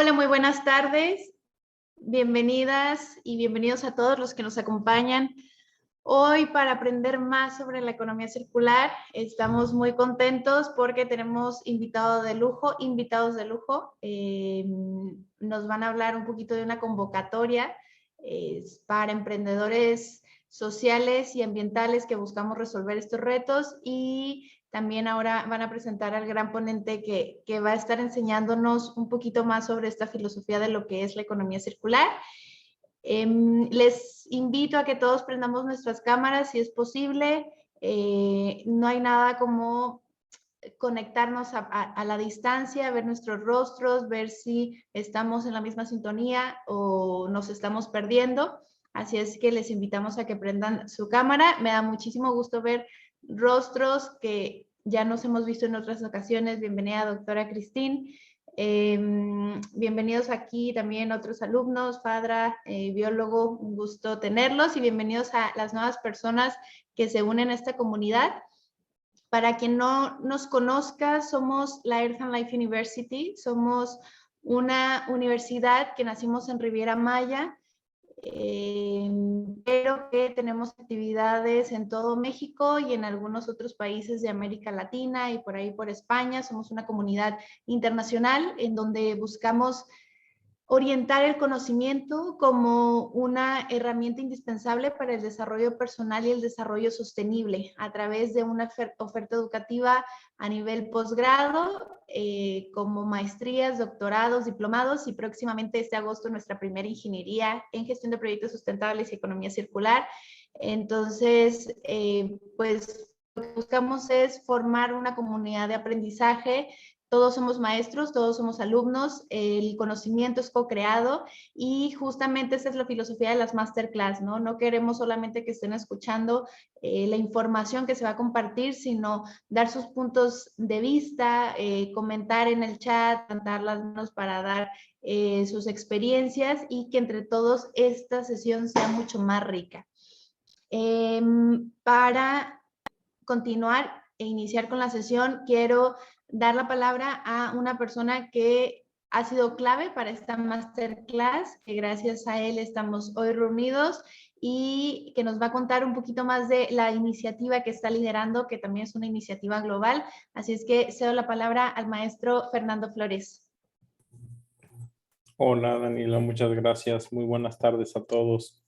Hola, muy buenas tardes. Bienvenidas y bienvenidos a todos los que nos acompañan hoy para aprender más sobre la economía circular. Estamos muy contentos porque tenemos invitados de lujo. Nos van a hablar un poquito de una convocatoria para emprendedores sociales y ambientales que buscamos resolver estos retos, y también ahora van a presentar al gran ponente que va a estar enseñándonos un poquito más sobre esta filosofía de lo que es la economía circular. Les invito a que todos prendamos nuestras cámaras si es posible. No hay nada como conectarnos a la distancia, ver nuestros rostros, ver si estamos en la misma sintonía o nos estamos perdiendo. Así es que les invitamos a que prendan su cámara. Me da muchísimo gusto ver rostros que ya nos hemos visto en otras ocasiones. Bienvenida, doctora Cristín. Bienvenidos aquí también otros alumnos, Fadra, biólogo, un gusto tenerlos, y bienvenidos a las nuevas personas que se unen a esta comunidad. Para quien no nos conozca, somos la Earth and Life University. Somos una universidad que nacimos en Riviera Maya, pero que tenemos actividades en todo México y en algunos otros países de América Latina y por ahí por España. Somos una comunidad internacional en donde buscamos orientar el conocimiento como una herramienta indispensable para el desarrollo personal y el desarrollo sostenible a través de una oferta educativa a nivel posgrado, como maestrías, doctorados, diplomados, y próximamente este agosto nuestra primera ingeniería en gestión de proyectos sustentables y economía circular. Entonces, pues lo que buscamos es formar una comunidad de aprendizaje. Todos somos maestros, todos somos alumnos, el conocimiento es co-creado, y justamente esa es la filosofía de las masterclass, ¿no? No queremos solamente que estén escuchando la información que se va a compartir, sino dar sus puntos de vista, comentar en el chat, levantar las manos para dar sus experiencias, y que entre todos esta sesión sea mucho más rica. Para continuar e iniciar con la sesión, quiero dar la palabra a una persona que ha sido clave para esta masterclass, que gracias a él estamos hoy reunidos, y que nos va a contar un poquito más de la iniciativa que está liderando, que también es una iniciativa global. Así es que cedo la palabra al maestro Fernando Flores. Hola Daniela, muchas gracias. Muy buenas tardes a todos.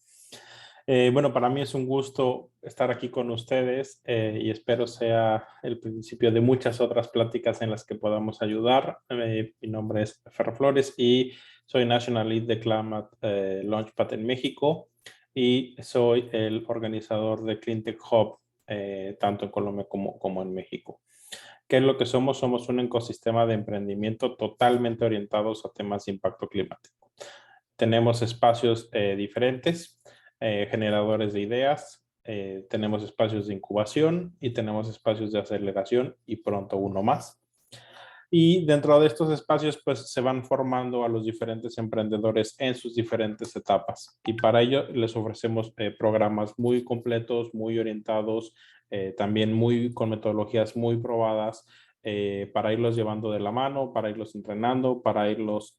Bueno, para mí es un gusto estar aquí con ustedes y espero sea el principio de muchas otras pláticas en las que podamos ayudar. Mi nombre es Fer Flores y soy National Lead de Climate Launchpad en México, y soy el organizador de Cleantech Hub, tanto en Colombia como en México. ¿Qué es lo que somos? Somos un ecosistema de emprendimiento totalmente orientados a temas de impacto climático. Tenemos espacios diferentes, generadores de ideas, tenemos espacios de incubación y tenemos espacios de aceleración, y pronto uno más. Y dentro de estos espacios, pues se van formando a los diferentes emprendedores en sus diferentes etapas. Y para ello les ofrecemos programas muy completos, muy orientados, también con metodologías muy probadas, para irlos llevando de la mano, para irlos entrenando, para irlos,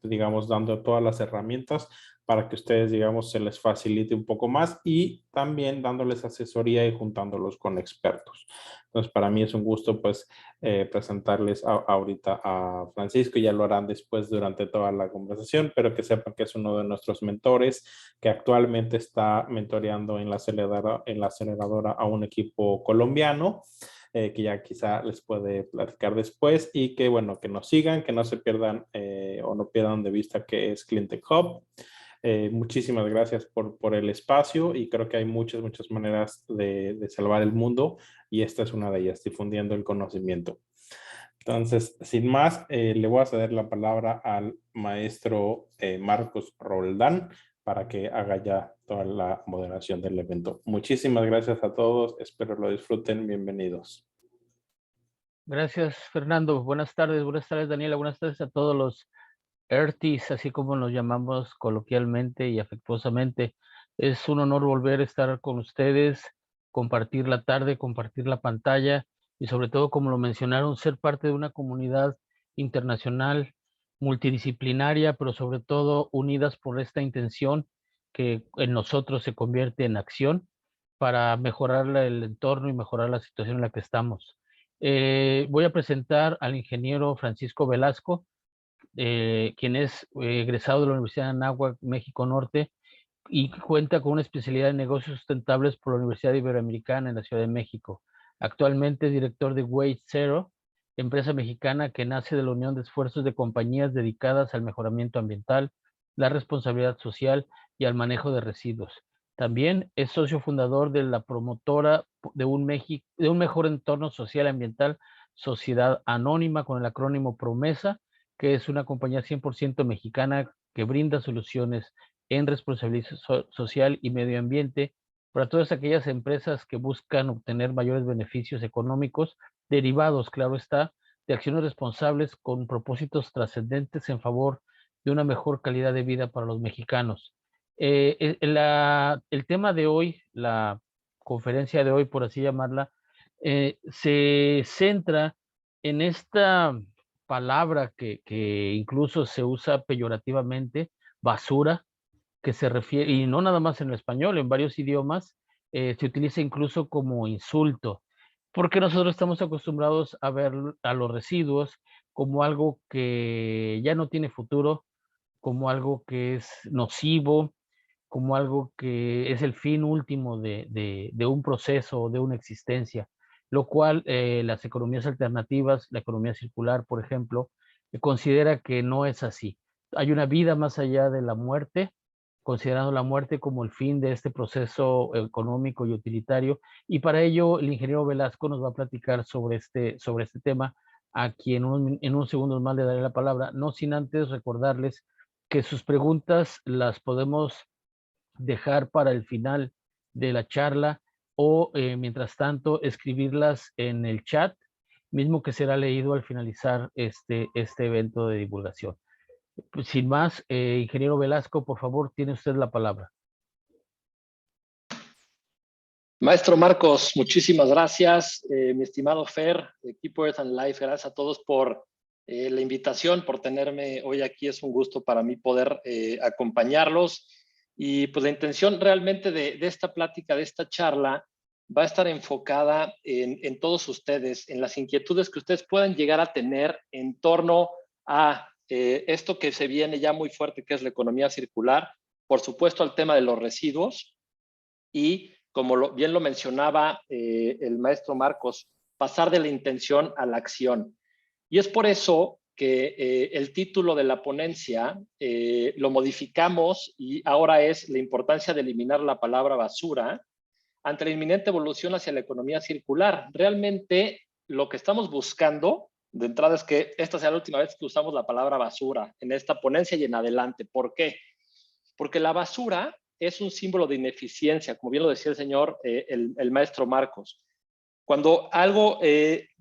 digamos, dando todas las herramientas para que ustedes, digamos, se les facilite un poco más, y también dándoles asesoría y juntándolos con expertos. Entonces, para mí es un gusto, pues, presentarles ahorita a Francisco, y ya lo harán después durante toda la conversación, pero que sepan que es uno de nuestros mentores, que actualmente está mentoreando en la aceleradora a un equipo colombiano, que ya quizá les puede platicar después, y que bueno, que nos sigan, que no se pierdan o no pierdan de vista que es Cleantech Hub. Muchísimas gracias por el espacio, y creo que hay muchas maneras de salvar el mundo, y esta es una de ellas, difundiendo el conocimiento. Entonces, sin más, le voy a ceder la palabra al maestro Marcos Roldán para que haga ya toda la moderación del evento. Muchísimas gracias a todos, espero lo disfruten, bienvenidos. Gracias, Fernando. Buenas tardes, Daniela, buenas tardes a todos los ERTIs, así como nos llamamos coloquialmente y afectuosamente. Es un honor volver a estar con ustedes, compartir la tarde, compartir la pantalla y sobre todo, como lo mencionaron, ser parte de una comunidad internacional multidisciplinaria, pero sobre todo unidas por esta intención que en nosotros se convierte en acción para mejorar el entorno y mejorar la situación en la que estamos. Voy a presentar al ingeniero Francisco Velasco, quien es egresado de la Universidad de Anáhuac, México Norte, y cuenta con una especialidad en negocios sustentables por la Universidad Iberoamericana en la Ciudad de México. Actualmente es director de Waste Zero, empresa mexicana que nace de la unión de esfuerzos de compañías dedicadas al mejoramiento ambiental, la responsabilidad social y al manejo de residuos. También es socio fundador de la promotora de un mejor entorno social y ambiental, Sociedad Anónima, con el acrónimo PROMESA, que es una compañía 100% mexicana que brinda soluciones en responsabilidad social y medio ambiente para todas aquellas empresas que buscan obtener mayores beneficios económicos derivados, claro está, de acciones responsables con propósitos trascendentes en favor de una mejor calidad de vida para los mexicanos. El tema de hoy, la conferencia de hoy, por así llamarla, se centra en esta palabra que incluso se usa peyorativamente, basura, que se refiere, y no nada más en el español, en varios idiomas, se utiliza incluso como insulto, porque nosotros estamos acostumbrados a ver a los residuos como algo que ya no tiene futuro, como algo que es nocivo, como algo que es el fin último de un proceso o de una existencia, lo cual las economías alternativas, la economía circular, por ejemplo, considera que no es así. Hay una vida más allá de la muerte, considerando la muerte como el fin de este proceso económico y utilitario, y para ello el ingeniero Velasco nos va a platicar sobre este tema, a quien en unos segundos más le daré la palabra, no sin antes recordarles que sus preguntas las podemos dejar para el final de la charla o mientras tanto escribirlas en el chat, mismo que será leído al finalizar este evento de divulgación. Pues, sin más, ingeniero Velasco, por favor, tiene usted la palabra. Maestro Marcos, muchísimas gracias. Mi estimado Fer, equipo Earth and Life, gracias a todos por la invitación, por tenerme hoy aquí. Es un gusto para mí poder acompañarlos. Y pues la intención realmente de esta plática, de esta charla, va a estar enfocada en todos ustedes, en las inquietudes que ustedes puedan llegar a tener en torno a esto que se viene ya muy fuerte, que es la economía circular, por supuesto al tema de los residuos y, como bien lo mencionaba el maestro Marcos, pasar de la intención a la acción. Y es por eso que el título de la ponencia lo modificamos y ahora es la importancia de eliminar la palabra basura ante la inminente evolución hacia la economía circular. Realmente lo que estamos buscando de entrada es que esta sea la última vez que usamos la palabra basura en esta ponencia y en adelante. ¿Por qué? Porque la basura es un símbolo de ineficiencia, como bien lo decía el señor, el maestro Marcos. Cuando algo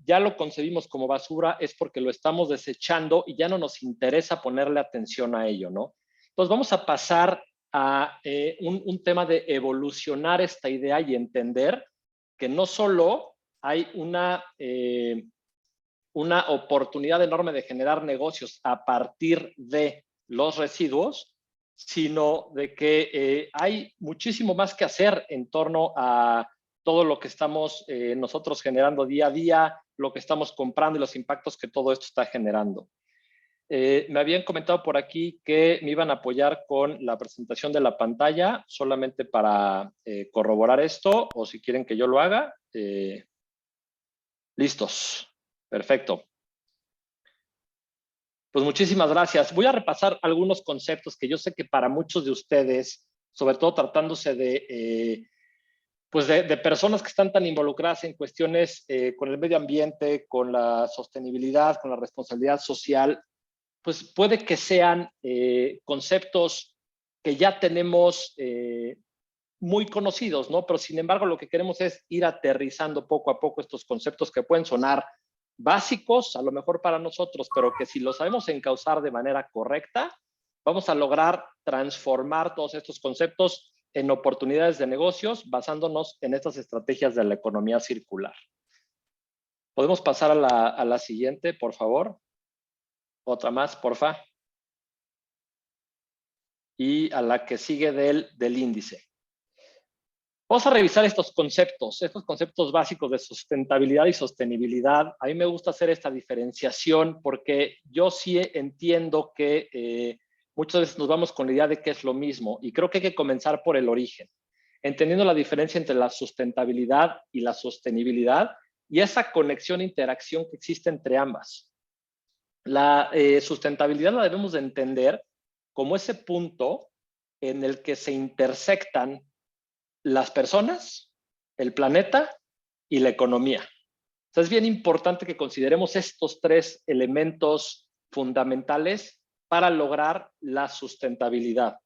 ya lo concebimos como basura es porque lo estamos desechando y ya no nos interesa ponerle atención a ello, ¿no? Entonces vamos a pasar a un tema de evolucionar esta idea y entender que no solo hay una oportunidad enorme de generar negocios a partir de los residuos, sino de que hay muchísimo más que hacer en torno a todo lo que estamos nosotros generando día a día, lo que estamos comprando y los impactos que todo esto está generando. Me habían comentado por aquí que me iban a apoyar con la presentación de la pantalla, solamente para corroborar esto, o si quieren que yo lo haga. Listos. Perfecto. Pues muchísimas gracias. Voy a repasar algunos conceptos que yo sé que para muchos de ustedes, sobre todo tratándose de personas que están tan involucradas en cuestiones con el medio ambiente, con la sostenibilidad, con la responsabilidad social, pues puede que sean conceptos que ya tenemos muy conocidos, ¿no? Pero sin embargo lo que queremos es ir aterrizando poco a poco estos conceptos que pueden sonar básicos, a lo mejor para nosotros, pero que si lo sabemos encauzar de manera correcta, vamos a lograr transformar todos estos conceptos en oportunidades de negocios basándonos en estas estrategias de la economía circular. ¿Podemos pasar a la siguiente, por favor? Otra más, porfa. y a la que sigue del índice. Vamos a revisar estos conceptos básicos de sustentabilidad y sostenibilidad. A mí me gusta hacer esta diferenciación porque yo sí entiendo que muchas veces nos vamos con la idea de que es lo mismo y creo que hay que comenzar por el origen, entendiendo la diferencia entre la sustentabilidad y la sostenibilidad y esa conexión e interacción que existe entre ambas. La sustentabilidad la debemos de entender como ese punto en el que se intersectan las personas, el planeta y la economía. Entonces es bien importante que consideremos estos tres elementos fundamentales para lograr la sustentabilidad.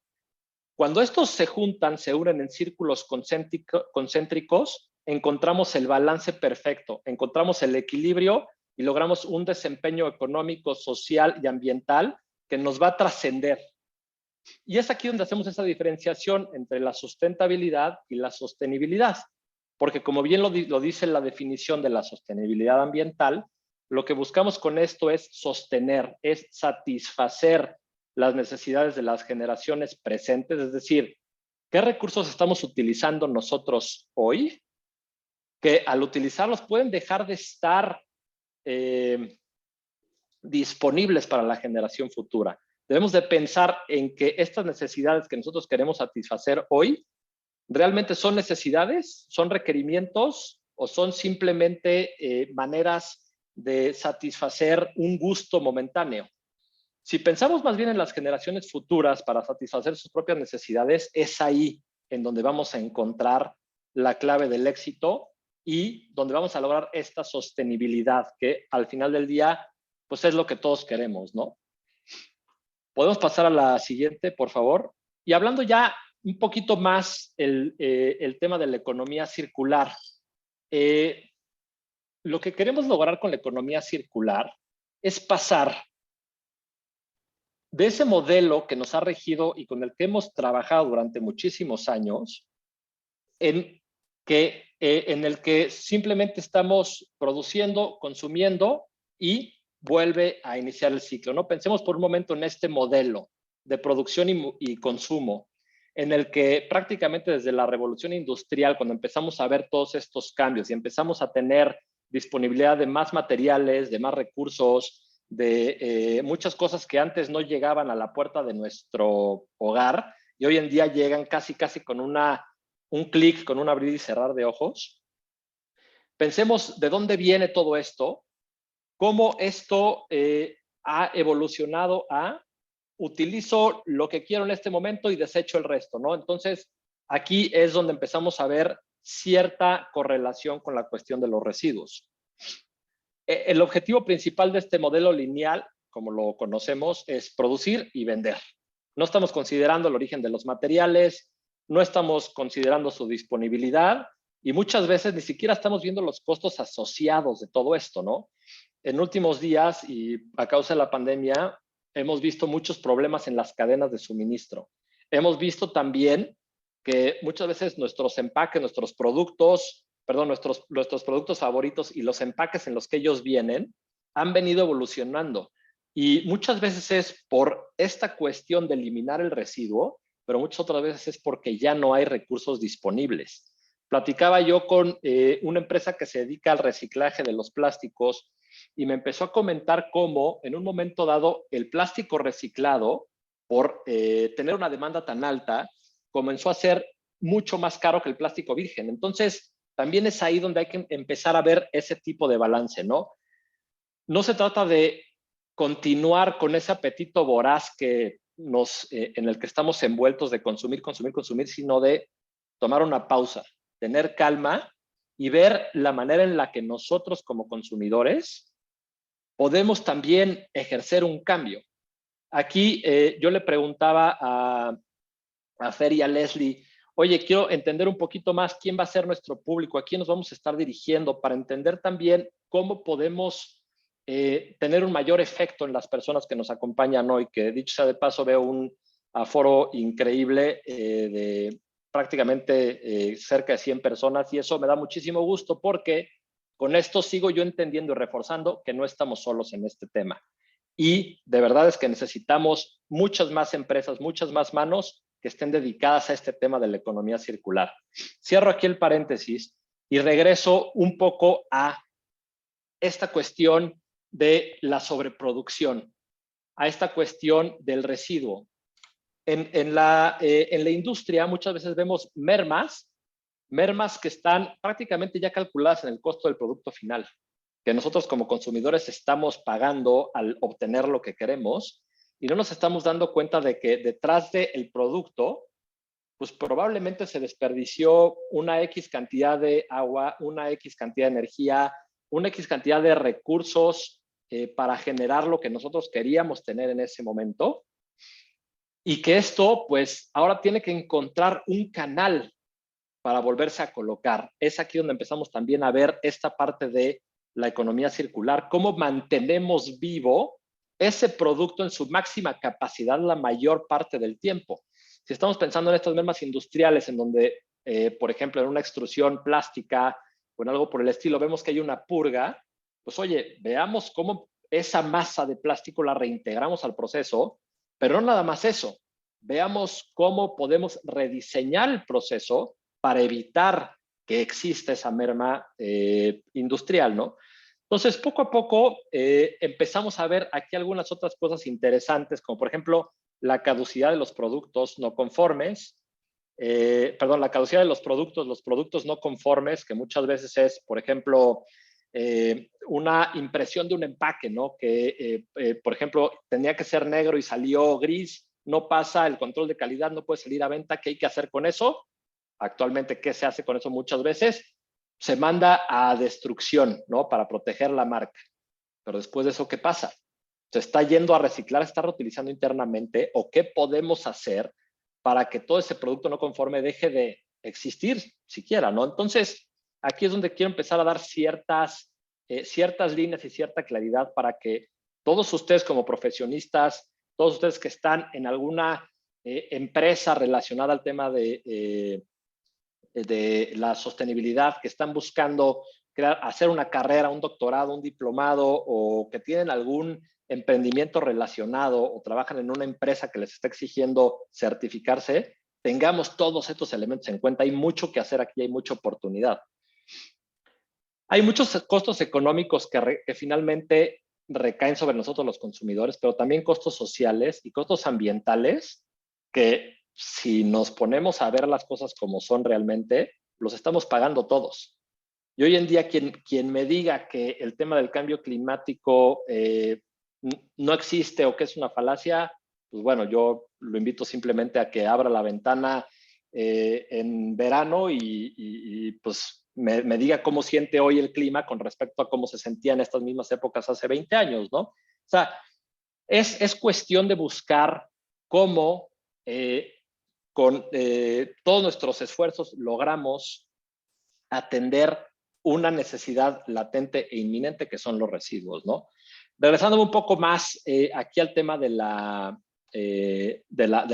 Cuando estos se juntan, se unen en círculos concéntricos, encontramos el balance perfecto, encontramos el equilibrio y logramos un desempeño económico, social y ambiental que nos va a trascender. Y es aquí donde hacemos esa diferenciación entre la sustentabilidad y la sostenibilidad, porque como bien lo dice la definición de la sostenibilidad ambiental, lo que buscamos con esto es sostener, es satisfacer las necesidades de las generaciones presentes, es decir, ¿qué recursos estamos utilizando nosotros hoy? Que al utilizarlos pueden dejar de estar disponibles para la generación futura. Debemos de pensar en que estas necesidades que nosotros queremos satisfacer hoy, ¿realmente son necesidades, son requerimientos o son simplemente maneras de satisfacer un gusto momentáneo? Si pensamos más bien en las generaciones futuras para satisfacer sus propias necesidades, es ahí en donde vamos a encontrar la clave del éxito y donde vamos a lograr esta sostenibilidad que al final del día, pues es lo que todos queremos, ¿no? Podemos pasar a la siguiente, por favor. Y hablando ya un poquito más el tema de la economía circular. Lo que queremos lograr con la economía circular es pasar de ese modelo que nos ha regido y con el que hemos trabajado durante muchísimos años, en el que simplemente estamos produciendo, consumiendo y vuelve a iniciar el ciclo, ¿no? Pensemos por un momento en este modelo de producción y consumo, en el que prácticamente desde la revolución industrial, cuando empezamos a ver todos estos cambios y empezamos a tener disponibilidad de más materiales, de más recursos, de muchas cosas que antes no llegaban a la puerta de nuestro hogar y hoy en día llegan casi con un clic, con un abrir y cerrar de ojos. Pensemos de dónde viene todo esto, cómo esto ha evolucionado a utilizo lo que quiero en este momento y desecho el resto, ¿no? Entonces, aquí es donde empezamos a ver cierta correlación con la cuestión de los residuos. El objetivo principal de este modelo lineal, como lo conocemos, es producir y vender. No estamos considerando el origen de los materiales, no estamos considerando su disponibilidad y muchas veces ni siquiera estamos viendo los costos asociados de todo esto, ¿no? En últimos días y a causa de la pandemia, hemos visto muchos problemas en las cadenas de suministro. Hemos visto también que muchas veces nuestros empaques, nuestros productos favoritos y los empaques en los que ellos vienen han venido evolucionando. Y muchas veces es por esta cuestión de eliminar el residuo, pero muchas otras veces es porque ya no hay recursos disponibles. Platicaba yo con una empresa que se dedica al reciclaje de los plásticos y me empezó a comentar cómo en un momento dado el plástico reciclado, por tener una demanda tan alta, comenzó a ser mucho más caro que el plástico virgen. Entonces, también es ahí donde hay que empezar a ver ese tipo de balance, ¿no? No se trata de continuar con ese apetito voraz que en el que estamos envueltos de consumir, sino de tomar una pausa, tener calma y ver la manera en la que nosotros como consumidores podemos también ejercer un cambio. Aquí yo le preguntaba a Fer y a Leslie, oye, quiero entender un poquito más quién va a ser nuestro público, a quién nos vamos a estar dirigiendo para entender también cómo podemos tener un mayor efecto en las personas que nos acompañan hoy, que dicho sea de paso veo un aforo increíble de prácticamente cerca de 100 personas y eso me da muchísimo gusto porque con esto sigo yo entendiendo y reforzando que no estamos solos en este tema. y de verdad es que necesitamos muchas más empresas, muchas más manos que estén dedicadas a este tema de la economía circular. Cierro aquí el paréntesis y regreso un poco a esta cuestión de la sobreproducción, a esta cuestión del residuo. En la industria muchas veces vemos mermas que están prácticamente ya calculadas en el costo del producto final, que nosotros como consumidores estamos pagando al obtener lo que queremos y no nos estamos dando cuenta de que detrás del producto, pues probablemente se desperdició una X cantidad de agua, una X cantidad de energía, una X cantidad de recursos para generar lo que nosotros queríamos tener en ese momento. Y que esto, pues, ahora tiene que encontrar un canal para volverse a colocar. Es aquí donde empezamos también a ver esta parte de la economía circular, cómo mantenemos vivo ese producto en su máxima capacidad la mayor parte del tiempo. Si estamos pensando en estas mermas industriales en donde, por ejemplo, en una extrusión plástica o en algo por el estilo, vemos que hay una purga, pues oye, veamos cómo esa masa de plástico la reintegramos al proceso, pero no nada más eso. Veamos cómo podemos rediseñar el proceso para evitar que exista esa merma industrial, ¿no? Entonces, poco a poco empezamos a ver aquí algunas otras cosas interesantes, como por ejemplo la caducidad de los productos no conformes, la caducidad de los productos no conformes, que muchas veces es, por ejemplo, una impresión de un empaque, ¿no? Que, por ejemplo, tenía que ser negro y salió gris, no pasa el control de calidad, no puede salir a venta. ¿Qué hay que hacer con eso? Actualmente, ¿qué se hace con eso muchas veces? Se manda a destrucción, ¿no? Para proteger la marca. Pero después de eso, ¿qué pasa? ¿Se está yendo a reciclar, está reutilizando internamente? ¿O qué podemos hacer para que todo ese producto no conforme deje de existir siquiera, ¿no? Entonces, aquí es donde quiero empezar a dar ciertas líneas y cierta claridad para que todos ustedes como profesionistas, todos ustedes que están en alguna empresa relacionada al tema de la sostenibilidad, que están buscando hacer una carrera, un doctorado, un diplomado, o que tienen algún emprendimiento relacionado o trabajan en una empresa que les está exigiendo certificarse, tengamos todos estos elementos en cuenta. Hay mucho que hacer aquí, hay mucha oportunidad. Hay muchos costos económicos que finalmente recaen sobre nosotros los consumidores, pero también costos sociales y costos ambientales que, si nos ponemos a ver las cosas como son realmente, los estamos pagando todos. Y hoy en día quien me diga que el tema del cambio climático no existe o que es una falacia, pues bueno, yo lo invito simplemente a que abra la ventana en verano y pues me diga cómo siente hoy el clima con respecto a cómo se sentía en estas mismas épocas hace 20 años, ¿no? O sea, es cuestión de buscar cómo con todos nuestros esfuerzos logramos atender una necesidad latente e inminente que son los residuos, ¿no? Regresando un poco más aquí al tema de la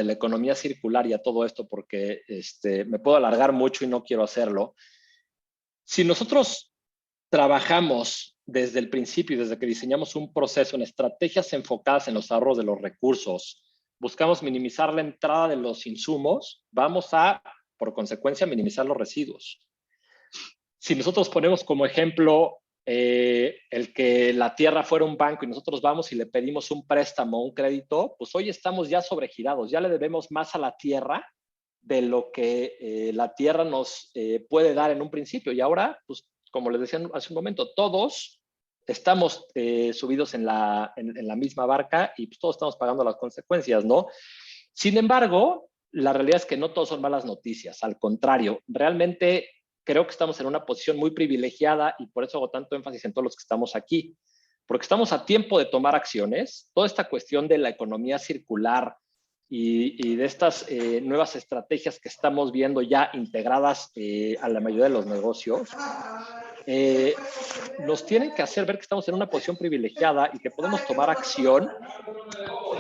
economía circular y a todo esto, porque me puedo alargar mucho y no quiero hacerlo. Si nosotros trabajamos desde el principio, desde que diseñamos un proceso en estrategias enfocadas en los ahorros de los recursos, buscamos minimizar la entrada de los insumos, vamos a, por consecuencia, minimizar los residuos. Si nosotros ponemos como ejemplo el que la tierra fuera un banco y nosotros vamos y le pedimos un préstamo, un crédito, pues hoy estamos ya sobregirados, ya le debemos más a la tierra de lo que la tierra nos puede dar en un principio. Y ahora, pues como les decía hace un momento, todos estamos subidos en la misma barca y pues todos estamos pagando las consecuencias, ¿no? Sin embargo, la realidad es que no todos son malas noticias, al contrario, realmente creo que estamos en una posición muy privilegiada y por eso hago tanto énfasis en todos los que estamos aquí, porque estamos a tiempo de tomar acciones. Toda esta cuestión de la economía circular y de estas nuevas estrategias que estamos viendo ya integradas a la mayoría de los negocios, nos tienen que hacer ver que estamos en una posición privilegiada y que podemos tomar acción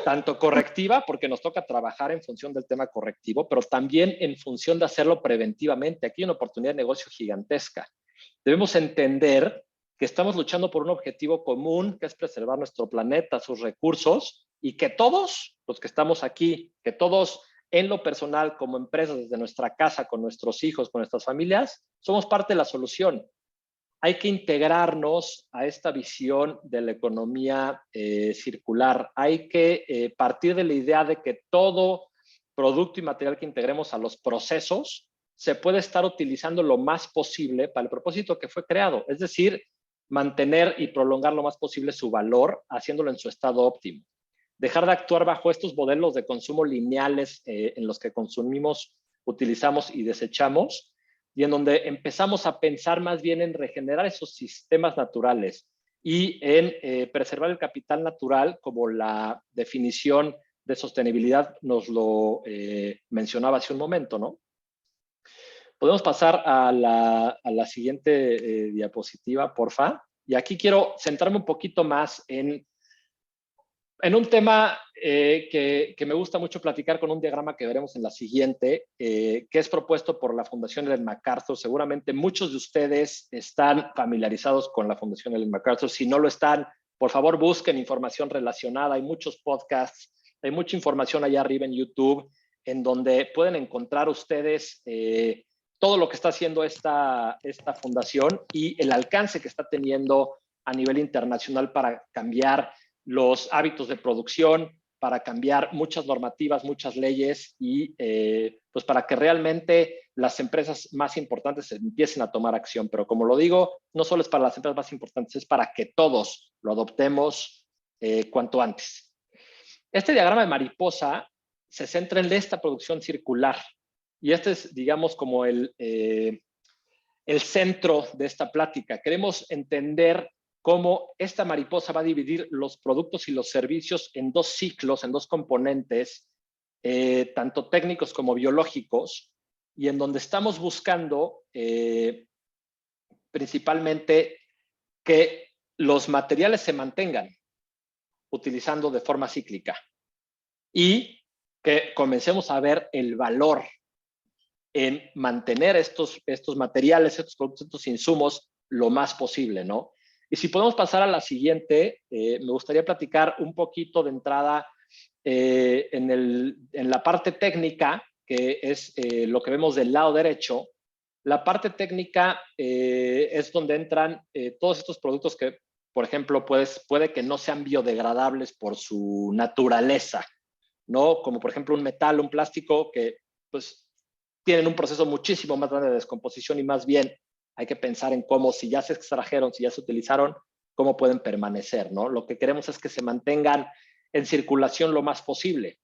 tanto correctiva, porque nos toca trabajar en función del tema correctivo, pero también en función de hacerlo preventivamente. Aquí hay una oportunidad de negocio gigantesca. Debemos entender que estamos luchando por un objetivo común, que es preservar nuestro planeta, sus recursos, y que todos los que estamos aquí, que todos en lo personal, como empresas, desde nuestra casa, con nuestros hijos, con nuestras familias, somos parte de la solución. Hay que integrarnos a esta visión de la economía circular. Hay que partir de la idea de que todo producto y material que integremos a los procesos se puede estar utilizando lo más posible para el propósito que fue creado. Es decir, mantener y prolongar lo más posible su valor, haciéndolo en su estado óptimo. Dejar de actuar bajo estos modelos de consumo lineales en los que consumimos, utilizamos y desechamos, y en donde empezamos a pensar más bien en regenerar esos sistemas naturales y en preservar el capital natural, como la definición de sostenibilidad nos lo mencionaba hace un momento, ¿no? Podemos pasar a la siguiente diapositiva, porfa. Y aquí quiero centrarme un poquito más en un tema que me gusta mucho platicar con un diagrama que veremos en la siguiente, que es propuesto por la Fundación Ellen MacArthur. Seguramente muchos de ustedes están familiarizados con la Fundación Ellen MacArthur. Si no lo están, por favor busquen información relacionada. Hay muchos podcasts, hay mucha información allá arriba en YouTube, en donde pueden encontrar ustedes todo lo que está haciendo esta fundación y el alcance que está teniendo a nivel internacional para cambiar los hábitos de producción, para cambiar muchas normativas, muchas leyes y pues para que realmente las empresas más importantes empiecen a tomar acción. Pero como lo digo, no solo es para las empresas más importantes, es para que todos lo adoptemos cuanto antes. Este diagrama de mariposa se centra en esta producción circular y este es, digamos, como el centro de esta plática. Queremos entender cómo esta mariposa va a dividir los productos y los servicios en dos ciclos, en dos componentes, tanto técnicos como biológicos, y en donde estamos buscando principalmente que los materiales se mantengan utilizando de forma cíclica y que comencemos a ver el valor en mantener estos materiales, estos productos, estos insumos lo más posible, ¿no? Y si podemos pasar a la siguiente, me gustaría platicar un poquito de entrada en la parte técnica, que es lo que vemos del lado derecho. La parte técnica es donde entran todos estos productos que, por ejemplo, puede que no sean biodegradables por su naturaleza, ¿no? Como por ejemplo un metal, un plástico que pues tienen un proceso muchísimo más grande de descomposición y más bien hay que pensar en cómo, si ya se extrajeron, si ya se utilizaron, cómo pueden permanecer, ¿no? Lo que queremos es que se mantengan en circulación lo más posible.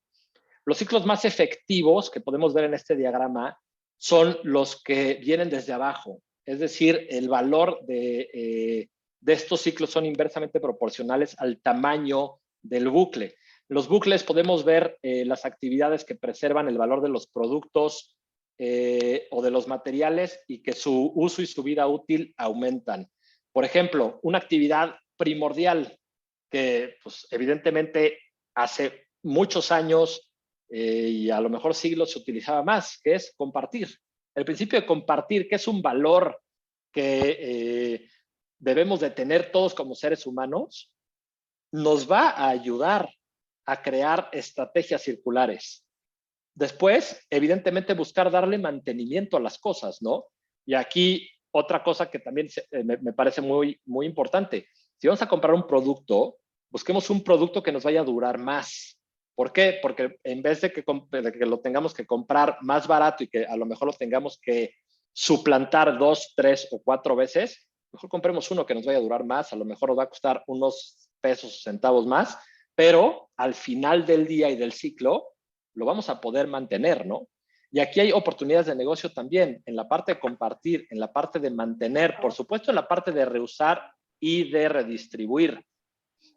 Los ciclos más efectivos que podemos ver en este diagrama son los que vienen desde abajo, es decir, el valor de estos ciclos son inversamente proporcionales al tamaño del bucle. En los bucles podemos ver las actividades que preservan el valor de los productos o de los materiales y que su uso y su vida útil aumentan. Por ejemplo, una actividad primordial que pues, evidentemente hace muchos años y a lo mejor siglos se utilizaba más, que es compartir. El principio de compartir, que es un valor que debemos de tener todos como seres humanos, nos va a ayudar a crear estrategias circulares. Después, evidentemente, buscar darle mantenimiento a las cosas, ¿no? Y aquí otra cosa que también me parece muy, muy importante. Si vamos a comprar un producto, busquemos un producto que nos vaya a durar más. ¿Por qué? Porque en vez de que lo tengamos que comprar más barato y que a lo mejor lo tengamos que suplantar 2, 3 o 4 veces, mejor compremos uno que nos vaya a durar más. A lo mejor nos va a costar unos pesos o centavos más, pero al final del día y del ciclo, lo vamos a poder mantener, ¿no? Y aquí hay oportunidades de negocio también, en la parte de compartir, en la parte de mantener, por supuesto en la parte de reusar y de redistribuir.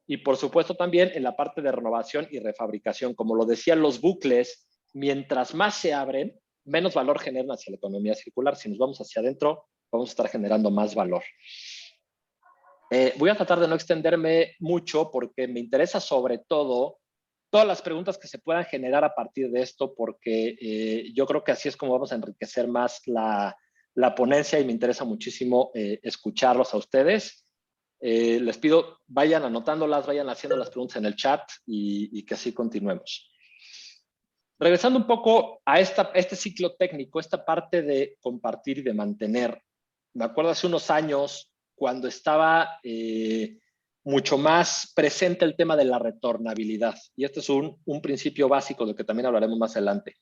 Y por supuesto también en la parte de renovación y refabricación. Como lo decían los bucles, mientras más se abren, menos valor generan hacia la economía circular. Si nos vamos hacia adentro, vamos a estar generando más valor. Voy a tratar de no extenderme mucho porque me interesa sobre todo todas las preguntas que se puedan generar a partir de esto, porque yo creo que así es como vamos a enriquecer más la ponencia y me interesa muchísimo escucharlos a ustedes. Les pido, vayan anotándolas, vayan haciendo las preguntas en el chat y que así continuemos. Regresando un poco a este ciclo técnico, esta parte de compartir y de mantener. Me acuerdo hace unos años cuando estaba mucho más presente el tema de la retornabilidad. Y este es un principio básico del que también hablaremos más adelante.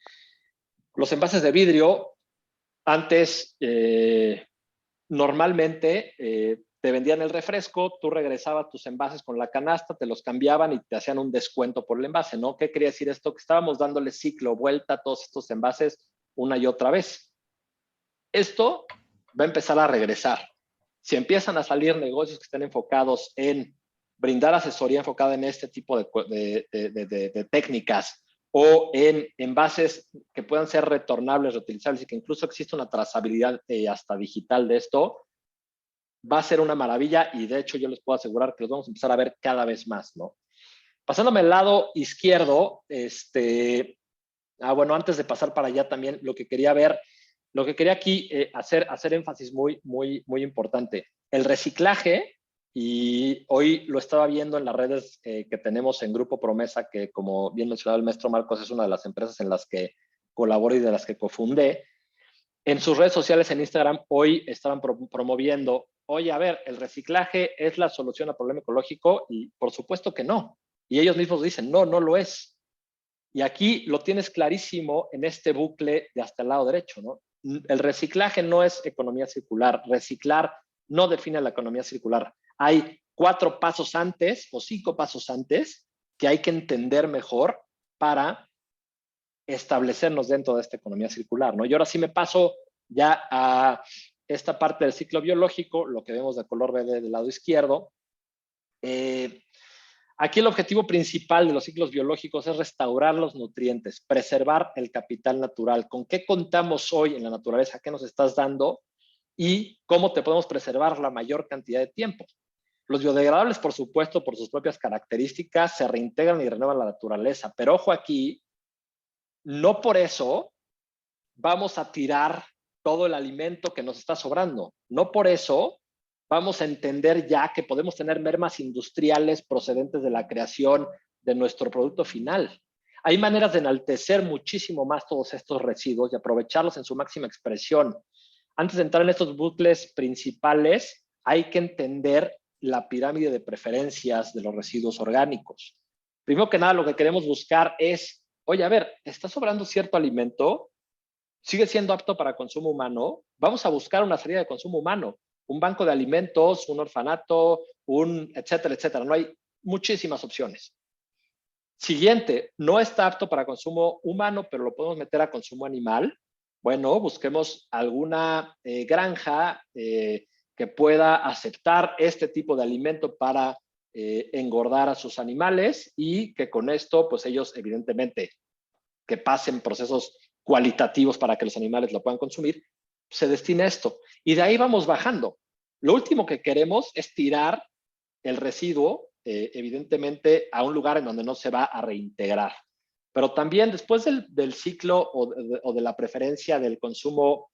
Los envases de vidrio, antes normalmente te vendían el refresco, tú regresabas tus envases con la canasta, te los cambiaban y te hacían un descuento por el envase, ¿no? ¿Qué quería decir esto? Que estábamos dándole ciclo, vuelta a todos estos envases una y otra vez. Esto va a empezar a regresar. Si empiezan a salir negocios que estén enfocados en brindar asesoría enfocada en este tipo de técnicas o en envases que puedan ser retornables, reutilizables y que incluso existe una trazabilidad hasta digital de esto, va a ser una maravilla y de hecho yo les puedo asegurar que los vamos a empezar a ver cada vez más, ¿no? Pasándome al lado izquierdo, bueno, antes de pasar para allá también lo que quería ver, lo que quería aquí hacer énfasis muy importante. El reciclaje, y hoy lo estaba viendo en las redes que tenemos en Grupo Promesa, que como bien mencionaba el maestro Marcos, es una de las empresas en las que colaboro y de las que cofundé. En sus redes sociales, en Instagram, hoy estaban promoviendo, oye, a ver, ¿el reciclaje es la solución al problema ecológico? Y por supuesto que no. Y ellos mismos dicen, no, no lo es. Y aquí lo tienes clarísimo en este bucle de hasta el lado derecho, ¿no? El reciclaje no es economía circular. Reciclar no define la economía circular. Hay 4 pasos antes o 5 pasos antes que hay que entender mejor para establecernos dentro de esta economía circular, ¿no? Y ahora sí me paso ya a esta parte del ciclo biológico, lo que vemos de color verde del lado izquierdo. Aquí el objetivo principal de los ciclos biológicos es restaurar los nutrientes, preservar el capital natural. ¿Con qué contamos hoy en la naturaleza? ¿Qué nos estás dando? Y cómo te podemos preservar la mayor cantidad de tiempo. Los biodegradables, por supuesto, por sus propias características, se reintegran y renuevan la naturaleza. Pero ojo aquí, no por eso vamos a tirar todo el alimento que nos está sobrando. No por eso vamos a entender ya que podemos tener mermas industriales procedentes de la creación de nuestro producto final. Hay maneras de enaltecer muchísimo más todos estos residuos y aprovecharlos en su máxima expresión. Antes de entrar en estos bucles principales, hay que entender la pirámide de preferencias de los residuos orgánicos. Primero que nada, lo que queremos buscar es, oye, a ver, ¿está sobrando cierto alimento? ¿Sigue siendo apto para consumo humano? Vamos a buscar una salida de consumo humano. Un banco de alimentos, un orfanato, etcétera, etcétera. No hay muchísimas opciones. Siguiente, no está apto para consumo humano, pero lo podemos meter a consumo animal. Bueno, busquemos alguna granja que pueda aceptar este tipo de alimento para engordar a sus animales y que con esto, pues ellos evidentemente que pasen procesos cualitativos para que los animales lo puedan consumir, se destina a esto. Y de ahí vamos bajando. Lo último que queremos es tirar el residuo, evidentemente, a un lugar en donde no se va a reintegrar. Pero también después del ciclo o de la preferencia del consumo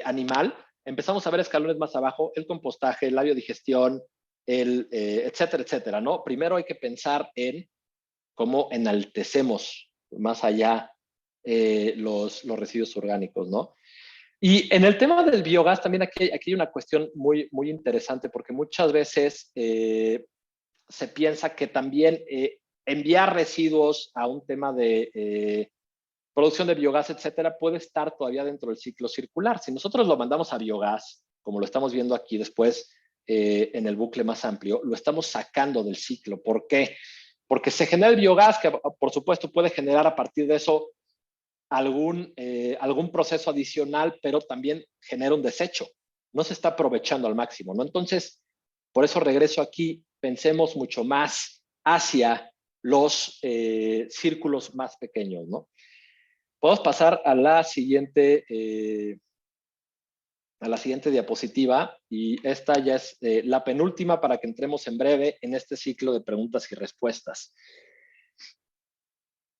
animal, empezamos a ver escalones más abajo, el compostaje, la biodigestión, etcétera, etcétera, ¿no? Primero hay que pensar en cómo enaltecemos más allá los residuos orgánicos, ¿no? Y en el tema del biogás también aquí hay una cuestión muy interesante porque muchas veces se piensa que también enviar residuos a un tema de producción de biogás, etcétera, puede estar todavía dentro del ciclo circular. Si nosotros lo mandamos a biogás, como lo estamos viendo aquí después en el bucle más amplio, lo estamos sacando del ciclo. ¿Por qué? Porque se genera el biogás que, por supuesto, puede generar a partir de eso algún proceso adicional, pero también genera un desecho. No se está aprovechando al máximo, ¿no? Entonces, por eso regreso aquí, pensemos mucho más hacia los círculos más pequeños, ¿no? Podemos pasar a la siguiente diapositiva y esta ya es la penúltima para que entremos en breve en este ciclo de preguntas y respuestas.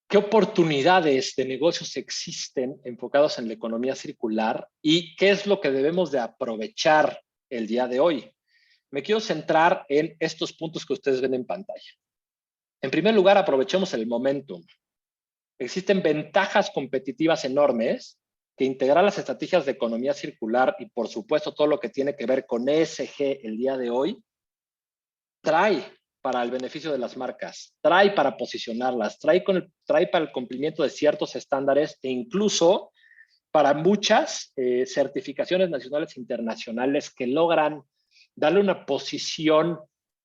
¿Qué oportunidades de negocios existen enfocados en la economía circular y qué es lo que debemos de aprovechar el día de hoy. Me quiero centrar en estos puntos que ustedes ven en pantalla. En primer lugar, aprovechemos el momentum. Existen ventajas competitivas enormes que integrar las estrategias de economía circular y, por supuesto, todo lo que tiene que ver con ESG el día de hoy, trae para el beneficio de las marcas, trae para posicionarlas, trae para el cumplimiento de ciertos estándares e incluso para muchas certificaciones nacionales e internacionales que logran darle una posición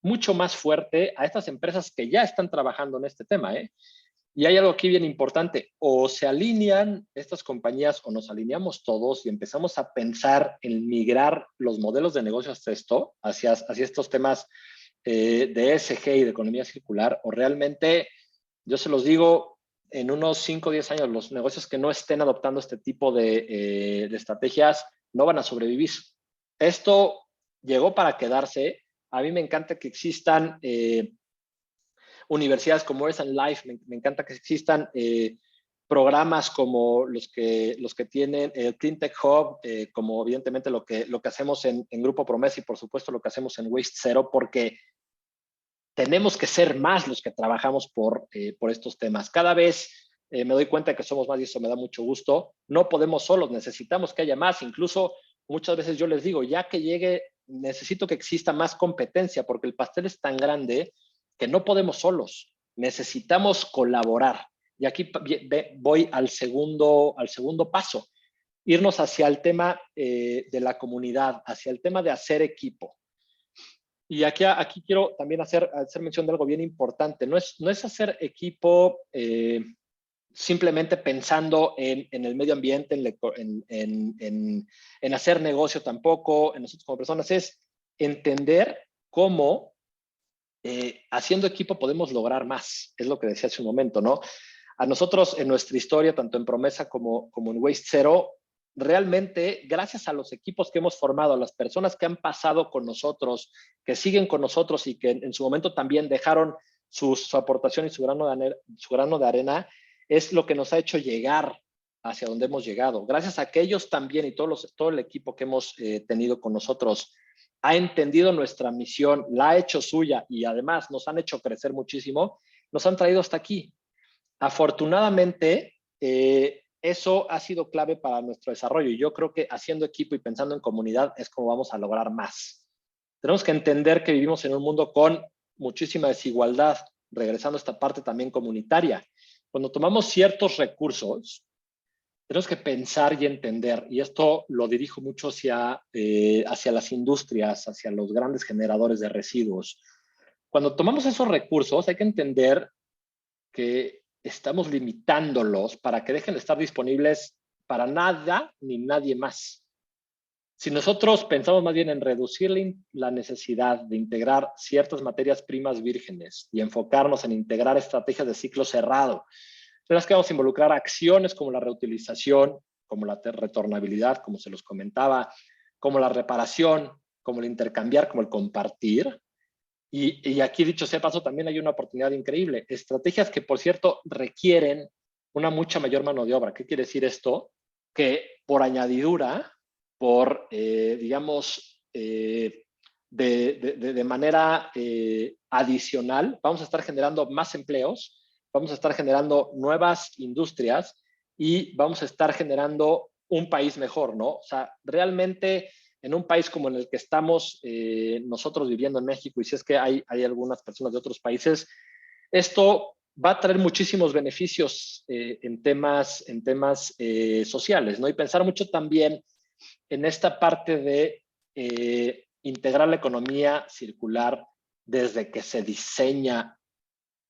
mucho más fuerte a estas empresas que ya están trabajando en este tema, ¿eh? Y hay algo aquí bien importante, o se alinean estas compañías o nos alineamos todos y empezamos a pensar en migrar los modelos de negocio hacia esto, hacia estos temas de ESG y de economía circular, o realmente, yo se los digo, en unos 5 o 10 años, los negocios que no estén adoptando este tipo de estrategias no van a sobrevivir. Esto llegó para quedarse. A mí me encanta que existan universidades como Earth and Life, me encanta que existan programas como los que tienen el Clean Tech Hub, como evidentemente lo que hacemos en Grupo Promesa y por supuesto lo que hacemos en Waste Zero, porque tenemos que ser más los que trabajamos por estos temas. Cada vez me doy cuenta que somos más y eso me da mucho gusto. No podemos solos, necesitamos que haya más. Incluso muchas veces yo les digo, ya que llegue, necesito que exista más competencia porque el pastel es tan grande que no podemos solos. Necesitamos colaborar. Y aquí voy al segundo paso. Irnos hacia el tema de la comunidad, hacia el tema de hacer equipo. Y aquí quiero también hacer mención de algo bien importante. No es hacer equipo simplemente pensando en el medio ambiente, en hacer negocio tampoco, en nosotros como personas, es entender cómo haciendo equipo podemos lograr más. Es lo que decía hace un momento, ¿no? A nosotros en nuestra historia, tanto en Promesa como en Waste Zero, realmente, gracias a los equipos que hemos formado, a las personas que han pasado con nosotros, que siguen con nosotros y que en su momento también dejaron su aportación y su grano de arena, es lo que nos ha hecho llegar hacia donde hemos llegado. Gracias a que ellos también y todo el equipo que hemos tenido con nosotros ha entendido nuestra misión, la ha hecho suya y además nos han hecho crecer muchísimo, nos han traído hasta aquí. Afortunadamente, eso ha sido clave para nuestro desarrollo y yo creo que haciendo equipo y pensando en comunidad es como vamos a lograr más. Tenemos que entender que vivimos en un mundo con muchísima desigualdad, regresando a esta parte también comunitaria. Cuando tomamos ciertos recursos, tenemos que pensar y entender, y esto lo dirijo mucho hacia las industrias, hacia los grandes generadores de residuos. Cuando tomamos esos recursos, hay que entender que estamos limitándolos para que dejen de estar disponibles para nada ni nadie más. Si nosotros pensamos más bien en reducir la necesidad de integrar ciertas materias primas vírgenes y enfocarnos en integrar estrategias de ciclo cerrado, en las que vamos a involucrar acciones como la reutilización, como la retornabilidad, como se los comentaba, como la reparación, como el intercambiar, como el compartir. Y aquí, dicho sea paso, también hay una oportunidad increíble. Estrategias que, por cierto, requieren una mucha mayor mano de obra. ¿Qué quiere decir esto? Que por añadidura, digamos, de manera adicional, vamos a estar generando más empleos, vamos a estar generando nuevas industrias y vamos a estar generando un país mejor, ¿no? O sea, realmente en un país como en el que estamos nosotros viviendo en México, y si es que hay algunas personas de otros países, esto va a traer muchísimos beneficios en temas sociales, ¿no? Y pensar mucho también en esta parte de integrar la economía circular desde que se diseña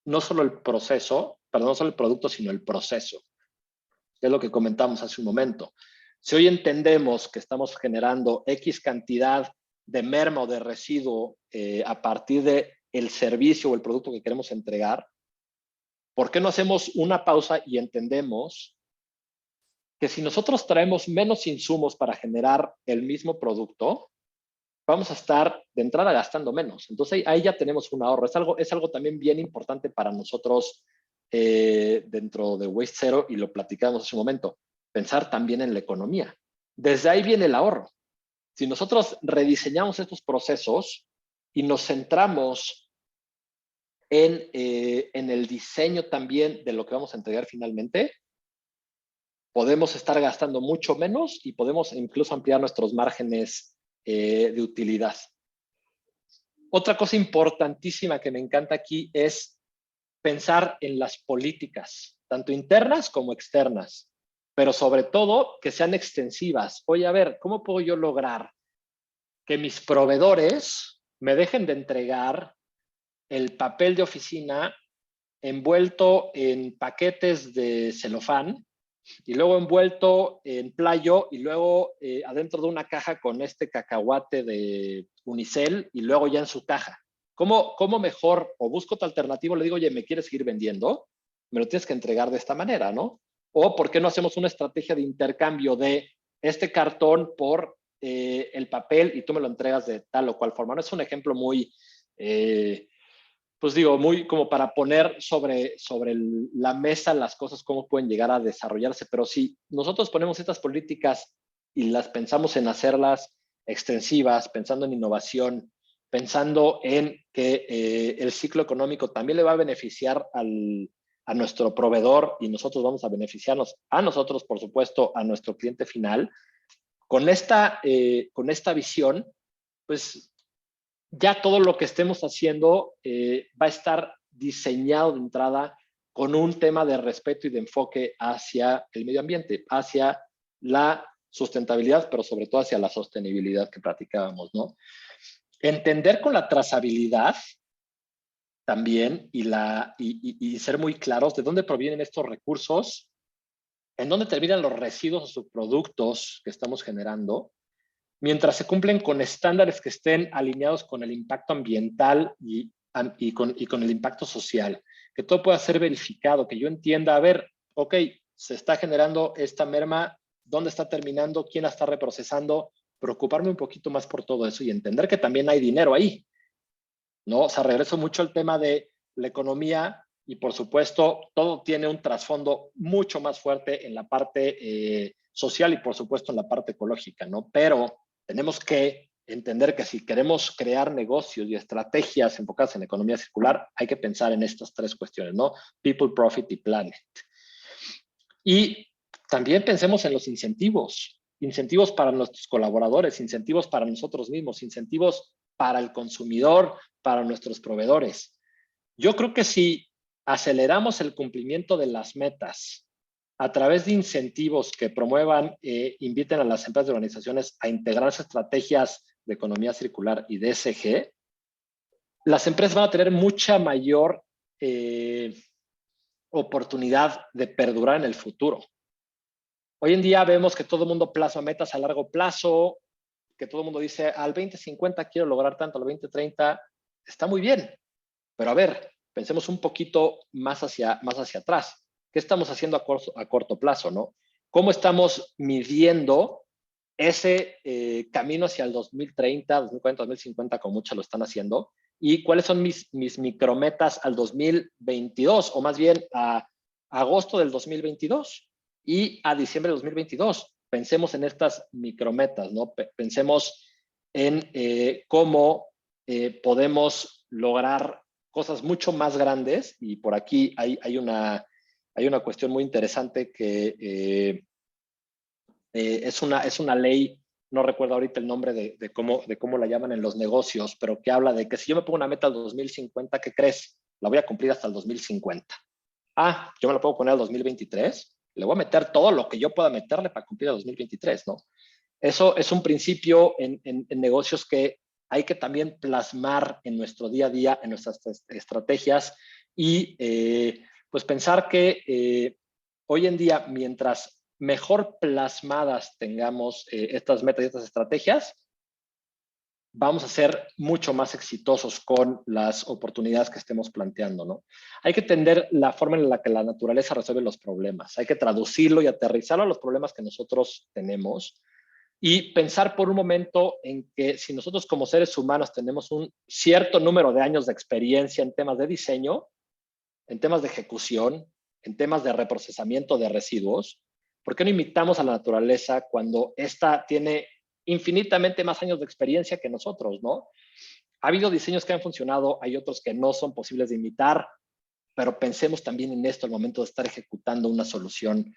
no solo el producto, sino el proceso. Es lo que comentamos hace un momento. Si hoy entendemos que estamos generando X cantidad de merma o de residuo a partir del servicio o el producto que queremos entregar, ¿por qué no hacemos una pausa y entendemos que si nosotros traemos menos insumos para generar el mismo producto, vamos a estar de entrada gastando menos? Entonces ahí ya tenemos un ahorro. Es algo también bien importante para nosotros dentro de Waste Zero, y lo platicamos hace un momento. Pensar también en la economía. Desde ahí viene el ahorro. Si nosotros rediseñamos estos procesos y nos centramos en el diseño también de lo que vamos a entregar finalmente, podemos estar gastando mucho menos y podemos incluso ampliar nuestros márgenes de utilidad. Otra cosa importantísima que me encanta aquí es pensar en las políticas, tanto internas como externas, pero sobre todo que sean extensivas. Oye, a ver, ¿cómo puedo yo lograr que mis proveedores me dejen de entregar el papel de oficina envuelto en paquetes de celofán y luego envuelto en playo y luego adentro de una caja con este cacahuate de unicel y luego ya en su caja? ¿Cómo mejor o busco otra alternativa? Le digo, oye, ¿me quieres seguir vendiendo? Me lo tienes que entregar de esta manera, ¿no? O ¿por qué no hacemos una estrategia de intercambio de este cartón por el papel y tú me lo entregas de tal o cual forma? No es un ejemplo muy, pues digo, muy como para poner sobre la mesa las cosas, cómo pueden llegar a desarrollarse. Pero si nosotros ponemos estas políticas y las pensamos en hacerlas extensivas, pensando en innovación, pensando en que el ciclo económico también le va a beneficiar a nuestro proveedor y nosotros vamos a beneficiarnos a nosotros, por supuesto, a nuestro cliente final, con esta visión, pues ya todo lo que estemos haciendo va a estar diseñado de entrada con un tema de respeto y de enfoque hacia el medio ambiente, hacia la sustentabilidad, pero sobre todo hacia la sostenibilidad que platicábamos, ¿no? Entender con la trazabilidad también y ser muy claros de dónde provienen estos recursos, en dónde terminan los residuos o subproductos que estamos generando, mientras se cumplen con estándares que estén alineados con el impacto ambiental y con el impacto social, que todo pueda ser verificado, que yo entienda, a ver, ok, se está generando esta merma, ¿dónde está terminando? ¿Quién la está reprocesando? Preocuparme un poquito más por todo eso y entender que también hay dinero ahí, ¿no? O sea, regreso mucho al tema de la economía y, por supuesto, todo tiene un trasfondo mucho más fuerte en la parte social y, por supuesto, en la parte ecológica, ¿no? Pero tenemos que entender que si queremos crear negocios y estrategias enfocadas en economía circular, hay que pensar en estas tres cuestiones, ¿no? People, profit y planet. Y también pensemos en los incentivos. Incentivos para nuestros colaboradores, incentivos para nosotros mismos, incentivos para el consumidor, para nuestros proveedores. Yo creo que si aceleramos el cumplimiento de las metas a través de incentivos que promuevan, inviten a las empresas y organizaciones a integrarse estrategias de economía circular y de ESG, las empresas van a tener mucha mayor oportunidad de perdurar en el futuro. Hoy en día vemos que todo el mundo plasma metas a largo plazo, que todo el mundo dice al 2050 quiero lograr tanto, al 2030 está muy bien, pero a ver, pensemos un poquito más hacia atrás. ¿Qué estamos haciendo a corto plazo, no? ¿Cómo estamos midiendo ese camino hacia el 2030, 2040, 2050, como muchos lo están haciendo? ¿Y cuáles son mis micrometas al 2022, o más bien a agosto del 2022 y a diciembre del 2022? Pensemos en estas micrometas, ¿no? Pensemos en cómo podemos lograr cosas mucho más grandes, y por aquí hay una cuestión muy interesante que es una ley, no recuerdo ahorita el nombre de cómo la llaman en los negocios, pero que habla de que si yo me pongo una meta al 2050, ¿qué crees? La voy a cumplir hasta el 2050. Ah, yo me la puedo poner al 2023, le voy a meter todo lo que yo pueda meterle para cumplir el 2023, ¿no? Eso es un principio en negocios que hay que también plasmar en nuestro día a día, en nuestras estrategias y pues pensar que hoy en día, mientras mejor plasmadas tengamos estas metas y estas estrategias, vamos a ser mucho más exitosos con las oportunidades que estemos planteando, ¿no? Hay que entender la forma en la que la naturaleza resuelve los problemas. Hay que traducirlo y aterrizarlo a los problemas que nosotros tenemos y pensar por un momento en que si nosotros como seres humanos tenemos un cierto número de años de experiencia en temas de diseño, en temas de ejecución, en temas de reprocesamiento de residuos, ¿por qué no imitamos a la naturaleza cuando ésta tiene infinitamente más años de experiencia que nosotros, ¿no? Ha habido diseños que han funcionado, hay otros que no son posibles de imitar, pero pensemos también en esto al momento de estar ejecutando una solución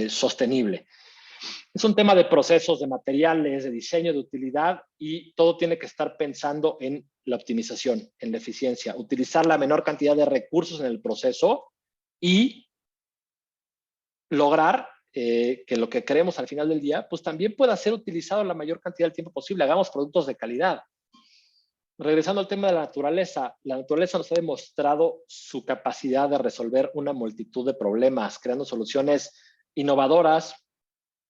sostenible. Es un tema de procesos, de materiales, de diseño, de utilidad, y todo tiene que estar pensando en la optimización, en la eficiencia, utilizar la menor cantidad de recursos en el proceso y lograr que lo que queremos al final del día, pues también pueda ser utilizado la mayor cantidad del tiempo posible. Hagamos productos de calidad. Regresando al tema de la naturaleza nos ha demostrado su capacidad de resolver una multitud de problemas, creando soluciones innovadoras,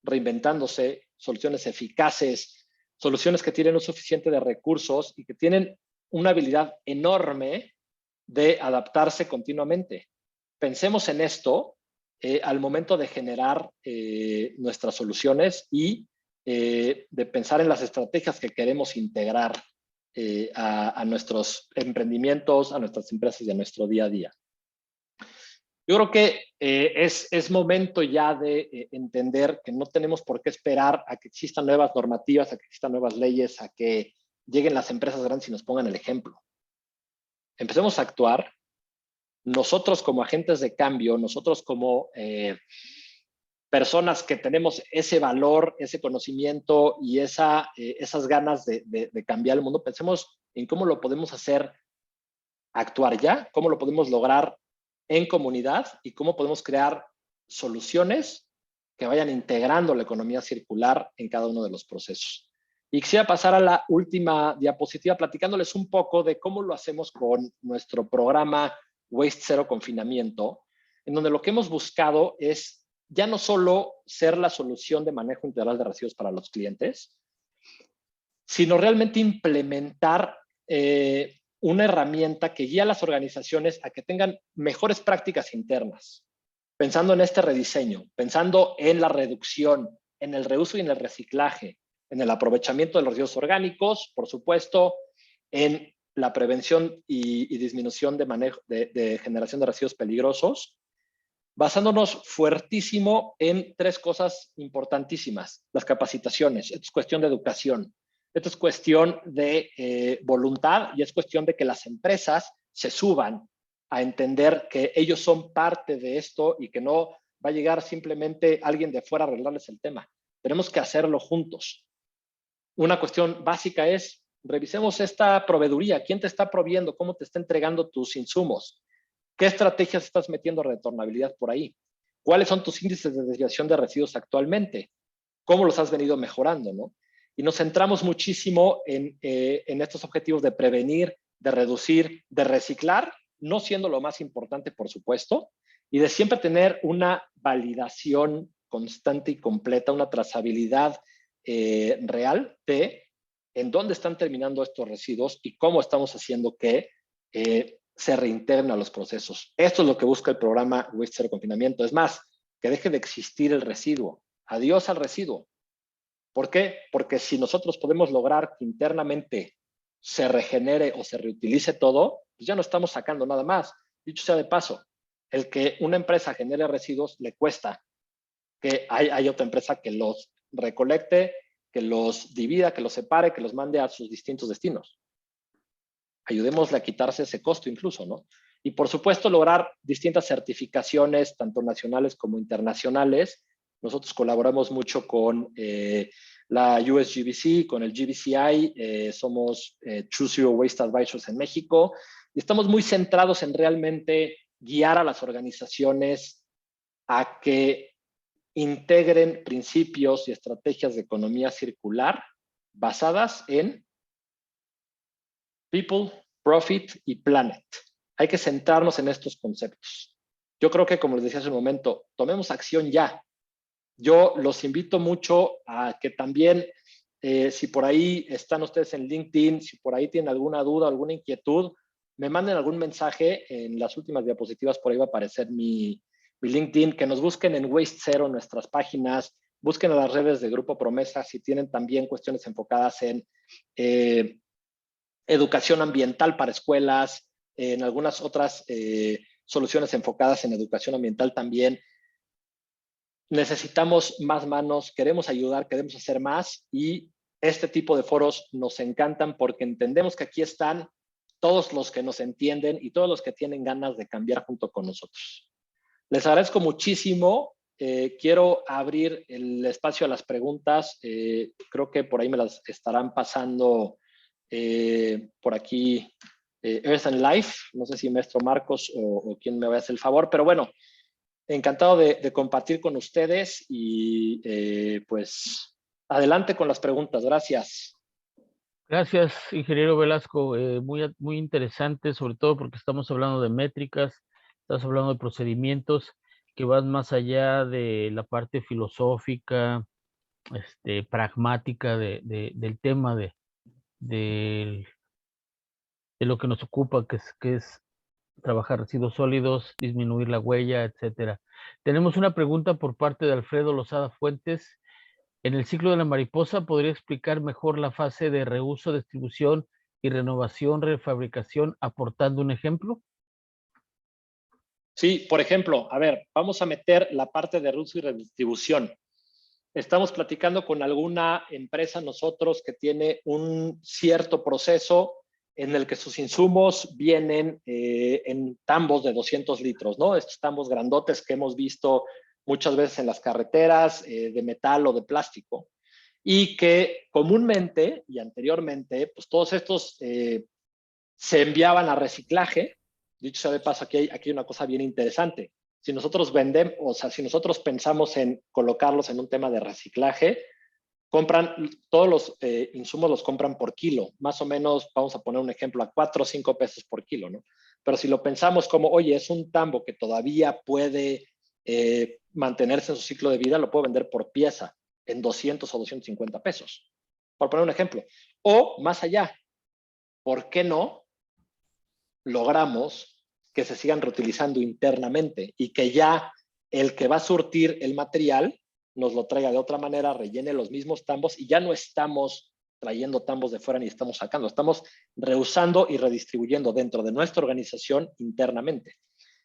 reinventándose, soluciones eficaces, soluciones que tienen un suficiente de recursos y que tienen una habilidad enorme de adaptarse continuamente. Pensemos en esto al momento de generar nuestras soluciones y de pensar en las estrategias que queremos integrar a nuestros emprendimientos, a nuestras empresas y a nuestro día a día. Yo creo que es momento ya de entender que no tenemos por qué esperar a que existan nuevas normativas, a que existan nuevas leyes, a que lleguen las empresas grandes y nos pongan el ejemplo. Empecemos a actuar. Nosotros como agentes de cambio, nosotros como personas que tenemos ese valor, ese conocimiento y esas ganas de cambiar el mundo, pensemos en cómo lo podemos hacer actuar ya, cómo lo podemos lograr en comunidad y cómo podemos crear soluciones que vayan integrando la economía circular en cada uno de los procesos. Y quisiera pasar a la última diapositiva platicándoles un poco de cómo lo hacemos con nuestro programa Waste Zero Confinamiento, en donde lo que hemos buscado es ya no solo ser la solución de manejo integral de residuos para los clientes, sino realmente implementar una herramienta que guía a las organizaciones a que tengan mejores prácticas internas, pensando en este rediseño, pensando en la reducción, en el reuso y en el reciclaje, en el aprovechamiento de los residuos orgánicos, por supuesto, en la prevención y disminución de generación de residuos peligrosos, basándonos fuertísimo en 3 cosas importantísimas. Las capacitaciones, esto es cuestión de educación, esto es cuestión de voluntad y es cuestión de que las empresas se suban a entender que ellos son parte de esto y que no va a llegar simplemente alguien de fuera a arreglarles el tema. Tenemos que hacerlo juntos. Una cuestión básica es, revisemos esta proveeduría. ¿Quién te está proveyendo? ¿Cómo te está entregando tus insumos? ¿Qué estrategias estás metiendo de retornabilidad por ahí? ¿Cuáles son tus índices de desviación de residuos actualmente? ¿Cómo los has venido mejorando, no? Y nos centramos muchísimo en estos objetivos de prevenir, de reducir, de reciclar, no siendo lo más importante, por supuesto, y de siempre tener una validación constante y completa, una trazabilidad real de en dónde están terminando estos residuos y cómo estamos haciendo que se reintegren a los procesos. Esto es lo que busca el programa Waste Zero Confinamiento. Es más, que deje de existir el residuo. Adiós al residuo. ¿Por qué? Porque si nosotros podemos lograr que internamente se regenere o se reutilice todo, pues ya no estamos sacando nada más. Dicho sea de paso, el que una empresa genere residuos le cuesta que hay otra empresa que los recolecte, que los divida, que los separe, que los mande a sus distintos destinos. Ayudémosle a quitarse ese costo incluso, ¿no? Y por supuesto lograr distintas certificaciones, tanto nacionales como internacionales. Nosotros colaboramos mucho con la USGBC, con el GBCI, somos True Zero Waste Advisors en México y estamos muy centrados en realmente guiar a las organizaciones a que integren principios y estrategias de economía circular basadas en People, Profit y Planet. Hay que centrarnos en estos conceptos. Yo creo que, como les decía hace un momento, tomemos acción ya. Yo los invito mucho a que también, si por ahí están ustedes en LinkedIn, si por ahí tienen alguna duda, alguna inquietud, me manden algún mensaje. En las últimas diapositivas por ahí va a aparecer mi LinkedIn, que nos busquen en Waste Zero, nuestras páginas, busquen a las redes de Grupo Promesa si tienen también cuestiones enfocadas en educación ambiental para escuelas, en algunas otras soluciones enfocadas en educación ambiental también. necesitamos más manos, queremos ayudar, queremos hacer más y este tipo de foros nos encantan porque entendemos que aquí están todos los que nos entienden y todos los que tienen ganas de cambiar junto con nosotros. Les agradezco muchísimo. Quiero abrir el espacio a las preguntas. Creo que por ahí me las estarán pasando por aquí Earth and Life. No sé si maestro Marcos o quién me va a hacer el favor, pero bueno, encantado de compartir con ustedes y pues adelante con las preguntas. Gracias. Gracias, ingeniero Velasco. Muy interesante, sobre todo porque estamos hablando de métricas, estás hablando de procedimientos que van más allá de la parte filosófica, pragmática del tema de lo que nos ocupa, que es trabajar residuos sólidos, disminuir la huella, etcétera. Tenemos una pregunta por parte de Alfredo Lozada Fuentes. En el ciclo de la mariposa, ¿podría explicar mejor la fase de reuso, distribución y renovación, refabricación, aportando un ejemplo? Sí, por ejemplo, a ver, vamos a meter la parte de reuso y redistribución. Estamos platicando con alguna empresa nosotros que tiene un cierto proceso en el que sus insumos vienen en tambos de 200 litros, ¿no? Estos tambos grandotes que hemos visto muchas veces en las carreteras de metal o de plástico y que comúnmente y anteriormente, pues todos estos se enviaban a reciclaje. Dicho sea de paso, aquí hay una cosa bien interesante. Si nosotros vendemos, o sea, si nosotros pensamos en colocarlos en un tema de reciclaje, compran todos los insumos los compran por kilo, más o menos, vamos a poner un ejemplo, a 4 o 5 pesos por kilo, ¿no? Pero si lo pensamos como, oye, es un tambo que todavía puede mantenerse en su ciclo de vida, lo puedo vender por pieza en 200 o 250 pesos, por poner un ejemplo. O más allá, ¿por qué no logramos que se sigan reutilizando internamente y que ya el que va a surtir el material nos lo traiga de otra manera, rellene los mismos tambos y ya no estamos trayendo tambos de fuera ni estamos sacando, estamos reusando y redistribuyendo dentro de nuestra organización internamente?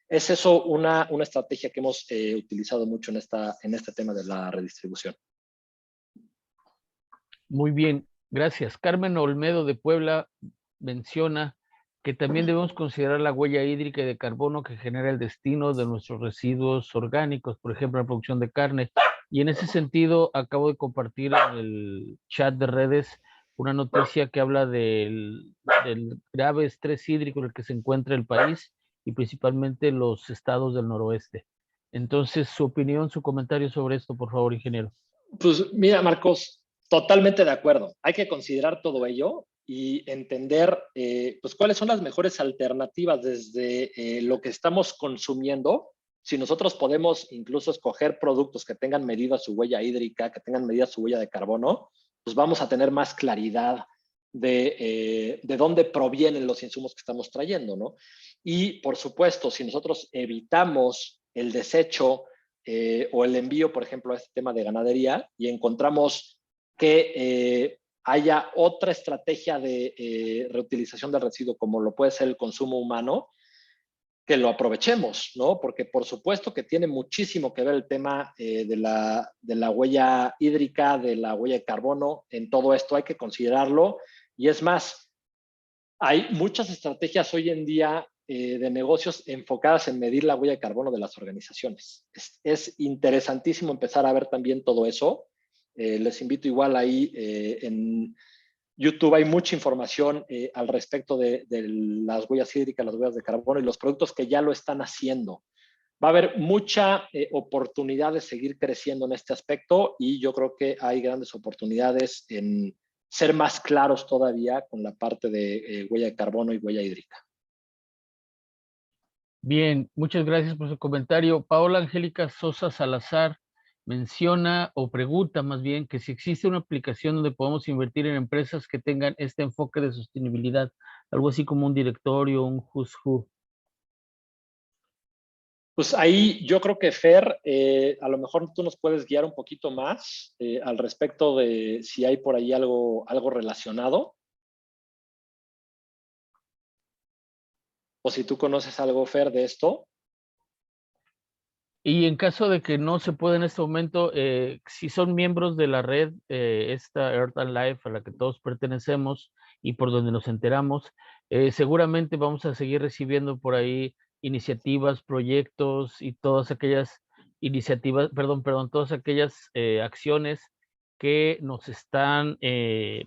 Es eso una estrategia que hemos utilizado mucho en este tema de la redistribución. Muy bien, gracias. Carmen Olmedo de Puebla menciona que también debemos considerar la huella hídrica y de carbono que genera el destino de nuestros residuos orgánicos, por ejemplo, la producción de carne. Y en ese sentido, acabo de compartir en el chat de redes una noticia que habla del grave estrés hídrico en el que se encuentra el país y principalmente los estados del noroeste. Entonces, su opinión, su comentario sobre esto, por favor, ingeniero. Pues mira, Marcos, totalmente de acuerdo. Hay que considerar todo ello y entender pues cuáles son las mejores alternativas desde lo que estamos consumiendo. Si nosotros podemos incluso escoger productos que tengan medida su huella hídrica, que tengan medida su huella de carbono, pues vamos a tener más claridad de dónde provienen los insumos que estamos trayendo, ¿no? Y por supuesto, si nosotros evitamos el desecho o el envío, por ejemplo, a este tema de ganadería y encontramos que haya otra estrategia de reutilización del residuo, como lo puede ser el consumo humano, que lo aprovechemos, ¿no? Porque por supuesto que tiene muchísimo que ver el tema de la huella hídrica, de la huella de carbono. En todo esto hay que considerarlo. Y es más, hay muchas estrategias hoy en día de negocios enfocadas en medir la huella de carbono de las organizaciones. Es interesantísimo empezar a ver también todo eso. Les invito igual ahí en YouTube hay mucha información al respecto de las huellas hídricas, las huellas de carbono y los productos que ya lo están haciendo. Va a haber mucha oportunidad de seguir creciendo en este aspecto y yo creo que hay grandes oportunidades en ser más claros todavía con la parte de huella de carbono y huella hídrica. Bien, muchas gracias por su comentario. Paola Angélica Sosa Salazar menciona o pregunta más bien que si existe una aplicación donde podamos invertir en empresas que tengan este enfoque de sostenibilidad, algo así como un directorio, un who's who. Pues ahí yo creo que Fer, a lo mejor tú nos puedes guiar un poquito más al respecto de si hay por ahí algo relacionado. O si tú conoces algo, Fer, de esto. Y en caso de que no se pueda en este momento, si son miembros de la red, esta Earth and Life a la que todos pertenecemos y por donde nos enteramos, seguramente vamos a seguir recibiendo por ahí iniciativas, proyectos y todas aquellas iniciativas, perdón, todas aquellas acciones que nos están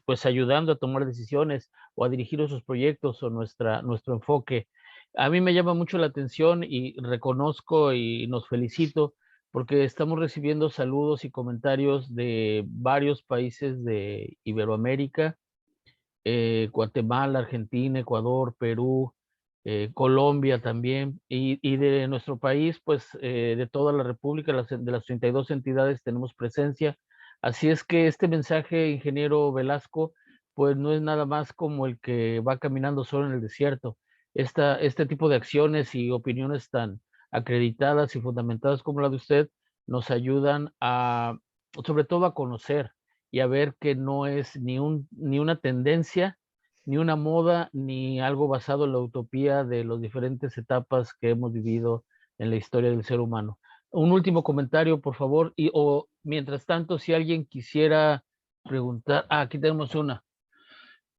pues ayudando a tomar decisiones o a dirigir esos proyectos o nuestro enfoque. A mí me llama mucho la atención y reconozco y nos felicito porque estamos recibiendo saludos y comentarios de varios países de Iberoamérica, Guatemala, Argentina, Ecuador, Perú, Colombia también, y de nuestro país, pues de toda la República, de las 32 entidades tenemos presencia. Así es que este mensaje, ingeniero Velasco, pues no es nada más como el que va caminando solo en el desierto. Este tipo de acciones y opiniones tan acreditadas y fundamentadas como la de usted nos ayudan a, sobre todo a conocer y a ver que no es ni una tendencia, ni una moda, ni algo basado en la utopía de las diferentes etapas que hemos vivido en la historia del ser humano. Un último comentario, por favor, o mientras tanto, si alguien quisiera preguntar, aquí tenemos una.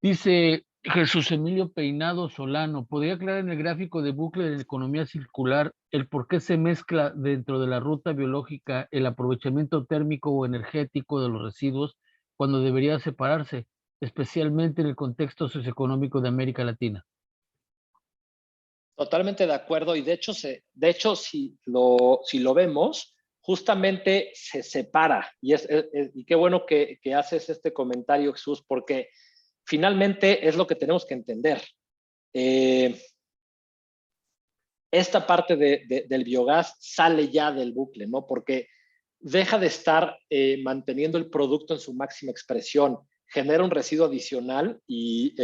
Dice Jesús Emilio Peinado Solano, ¿podría aclarar en el gráfico de bucle de la economía circular el por qué se mezcla dentro de la ruta biológica el aprovechamiento térmico o energético de los residuos cuando debería separarse, especialmente en el contexto socioeconómico de América Latina? Totalmente de acuerdo, y de hecho, si lo vemos, justamente se separa, y qué bueno que haces este comentario, Jesús, porque finalmente es lo que tenemos que entender. Esta parte del biogás sale ya del bucle, ¿no? Porque deja de estar manteniendo el producto en su máxima expresión, genera un residuo adicional y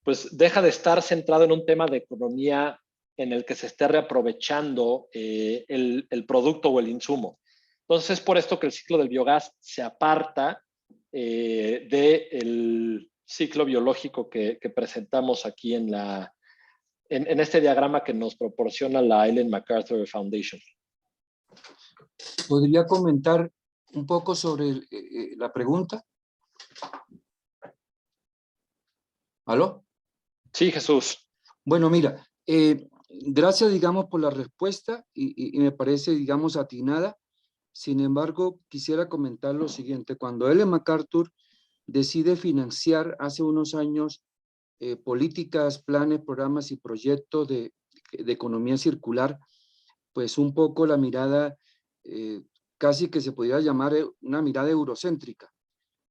pues deja de estar centrado en un tema de economía en el que se esté reaprovechando el producto o el insumo. Entonces es por esto que el ciclo del biogás se aparta del ciclo biológico que presentamos aquí en este diagrama que nos proporciona la Ellen MacArthur Foundation. ¿Podría comentar un poco sobre la pregunta? ¿Aló? Sí, Jesús. Bueno, mira, gracias, digamos, por la respuesta y me parece, digamos, atinada. Sin embargo, quisiera comentar lo siguiente. Cuando Ellen MacArthur decide financiar hace unos años políticas, planes, programas y proyectos de economía circular, pues un poco la mirada casi que se podría llamar una mirada eurocéntrica.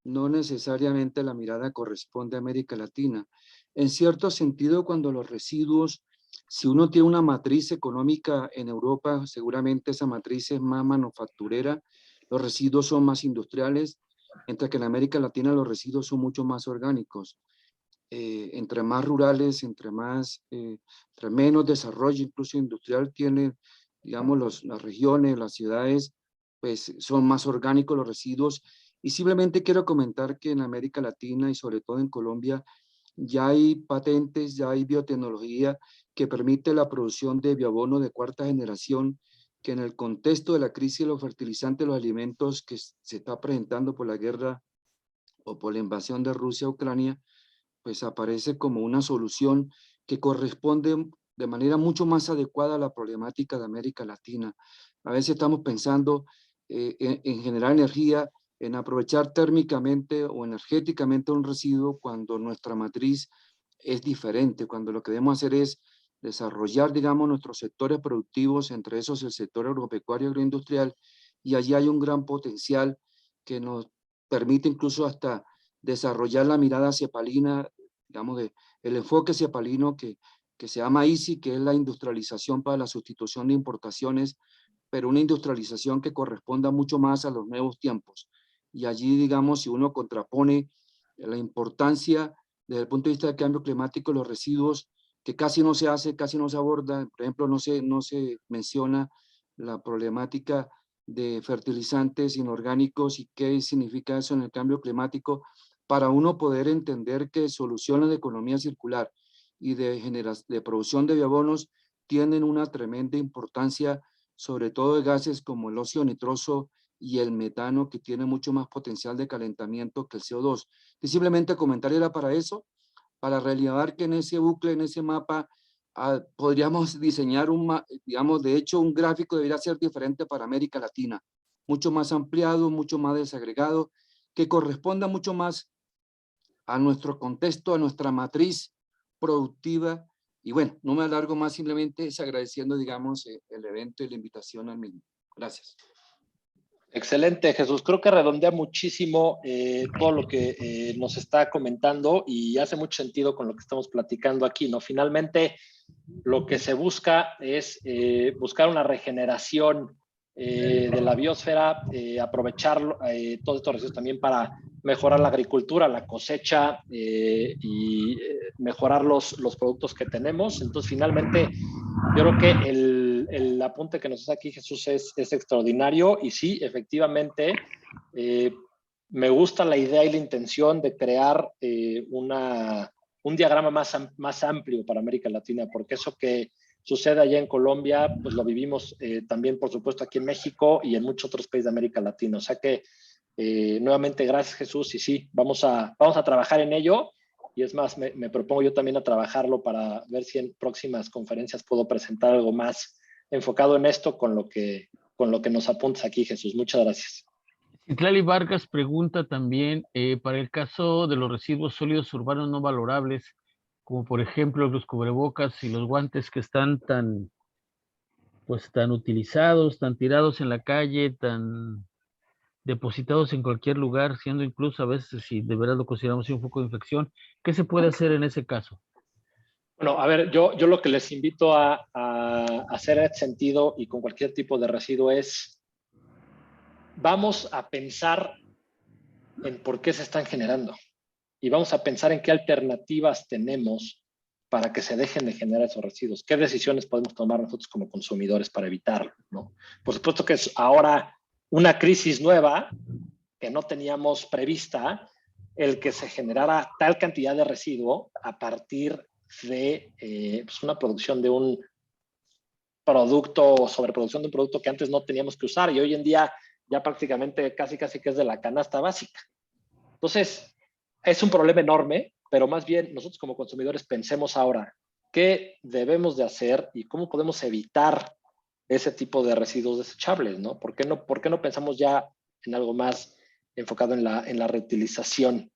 No necesariamente la mirada corresponde a América Latina. En cierto sentido, cuando los residuos, si uno tiene una matriz económica en Europa, seguramente esa matriz es más manufacturera, los residuos son más industriales, mientras que en América Latina los residuos son mucho más orgánicos. Entre más rurales, entre menos desarrollo, incluso industrial, tienen, digamos, las regiones, las ciudades, pues son más orgánicos los residuos. Y simplemente quiero comentar que en América Latina y sobre todo en Colombia ya hay patentes, ya hay biotecnología que permite la producción de bioabono de cuarta generación, que en el contexto de la crisis de los fertilizantes, los alimentos que se está presentando por la guerra o por la invasión de Rusia a Ucrania, pues aparece como una solución que corresponde de manera mucho más adecuada a la problemática de América Latina. A veces estamos pensando en generar energía, en aprovechar térmicamente o energéticamente un residuo cuando nuestra matriz es diferente, cuando lo que debemos hacer es desarrollar, digamos, nuestros sectores productivos, entre esos el sector agropecuario y agroindustrial, y allí hay un gran potencial que nos permite incluso hasta desarrollar la mirada cepalina, digamos, el enfoque cepalino que se llama ISI, que es la industrialización para la sustitución de importaciones, pero una industrialización que corresponda mucho más a los nuevos tiempos. Y allí, digamos, si uno contrapone la importancia desde el punto de vista del cambio climático, los residuos, que casi no se hace, casi no se aborda, por ejemplo, no se menciona la problemática de fertilizantes inorgánicos y qué significa eso en el cambio climático, para uno poder entender que soluciones de economía circular y de producción de bioabonos tienen una tremenda importancia sobre todo de gases como el óxido nitroso y el metano, que tiene mucho más potencial de calentamiento que el CO2. Y simplemente comentar era para eso, para relevar que en ese bucle, en ese mapa, podríamos diseñar digamos, de hecho, un gráfico debería ser diferente para América Latina, mucho más ampliado, mucho más desagregado, que corresponda mucho más a nuestro contexto, a nuestra matriz productiva. Y bueno, no me alargo más, simplemente es agradeciendo, digamos, el evento y la invitación al mismo. Gracias. Excelente, Jesús. Creo que redondea muchísimo todo lo que nos está comentando y hace mucho sentido con lo que estamos platicando aquí, ¿no? Finalmente, lo que se busca es buscar una regeneración de la biosfera, aprovechar todos estos recursos también para mejorar la agricultura, la cosecha y mejorar los productos que tenemos. Entonces, finalmente, yo creo que el apunte que nos hace aquí Jesús es extraordinario y sí, efectivamente, me gusta la idea y la intención de crear un diagrama más amplio para América Latina, porque eso que sucede allá en Colombia, pues lo vivimos también, por supuesto, aquí en México y en muchos otros países de América Latina. O sea que, nuevamente, gracias, Jesús, y sí, vamos a trabajar en ello. Y es más, me propongo yo también a trabajarlo para ver si en próximas conferencias puedo presentar algo más enfocado en esto con lo que nos apuntas aquí, Jesús. Muchas gracias. Citlali Vargas pregunta también, para el caso de los residuos sólidos urbanos no valorables, como por ejemplo los cubrebocas y los guantes que están tan utilizados, tan tirados en la calle, tan depositados en cualquier lugar, siendo incluso a veces, si de verdad lo consideramos un foco de infección, ¿qué se puede hacer en ese caso? Bueno, a ver, yo lo que les invito a hacer en este sentido y con cualquier tipo de residuo es, vamos a pensar en por qué se están generando y vamos a pensar en qué alternativas tenemos para que se dejen de generar esos residuos. ¿Qué decisiones podemos tomar nosotros como consumidores para evitarlo, ¿no? Por supuesto que es ahora una crisis nueva que no teníamos prevista, el que se generara tal cantidad de residuo a partir de pues una producción de un producto, sobreproducción de un producto que antes no teníamos que usar y hoy en día ya prácticamente casi que es de la canasta básica. Entonces, es un problema enorme, pero más bien nosotros como consumidores pensemos ahora qué debemos de hacer y cómo podemos evitar ese tipo de residuos desechables, ¿no? ¿Por qué no pensamos ya en algo más enfocado en la reutilización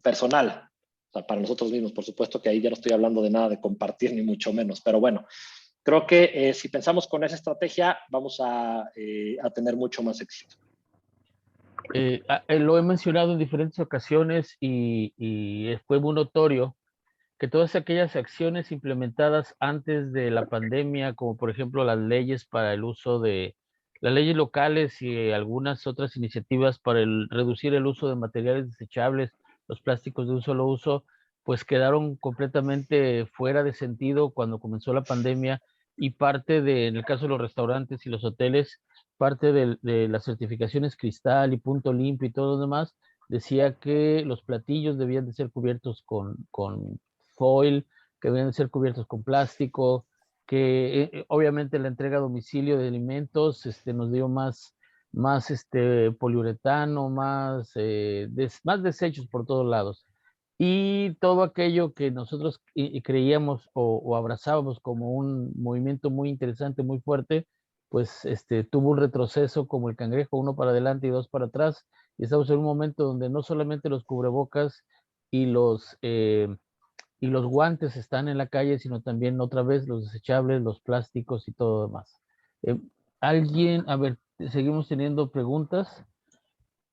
personal? O sea, para nosotros mismos, por supuesto que ahí ya no estoy hablando de nada de compartir, ni mucho menos, pero bueno, creo que si pensamos con esa estrategia, vamos a tener mucho más éxito. Lo he mencionado en diferentes ocasiones y fue muy notorio que todas aquellas acciones implementadas antes de la pandemia, como por ejemplo las leyes para el uso de las leyes locales y algunas otras iniciativas para reducir el uso de materiales desechables, los plásticos de un solo uso, pues quedaron completamente fuera de sentido cuando comenzó la pandemia y en el caso de los restaurantes y los hoteles, parte de las certificaciones Cristal y Punto Limpio y todo lo demás, decía que los platillos debían de ser cubiertos con foil, que deben de ser cubiertos con plástico, que obviamente la entrega a domicilio de alimentos nos dio más poliuretano, más desechos por todos lados. Y todo aquello que nosotros creíamos o abrazábamos como un movimiento muy interesante, muy fuerte, pues tuvo un retroceso como el cangrejo, 1 para adelante y 2 para atrás. Y estamos en un momento donde no solamente los cubrebocas y los guantes están en la calle, sino también otra vez los desechables, los plásticos y todo lo demás. A ver, seguimos teniendo preguntas.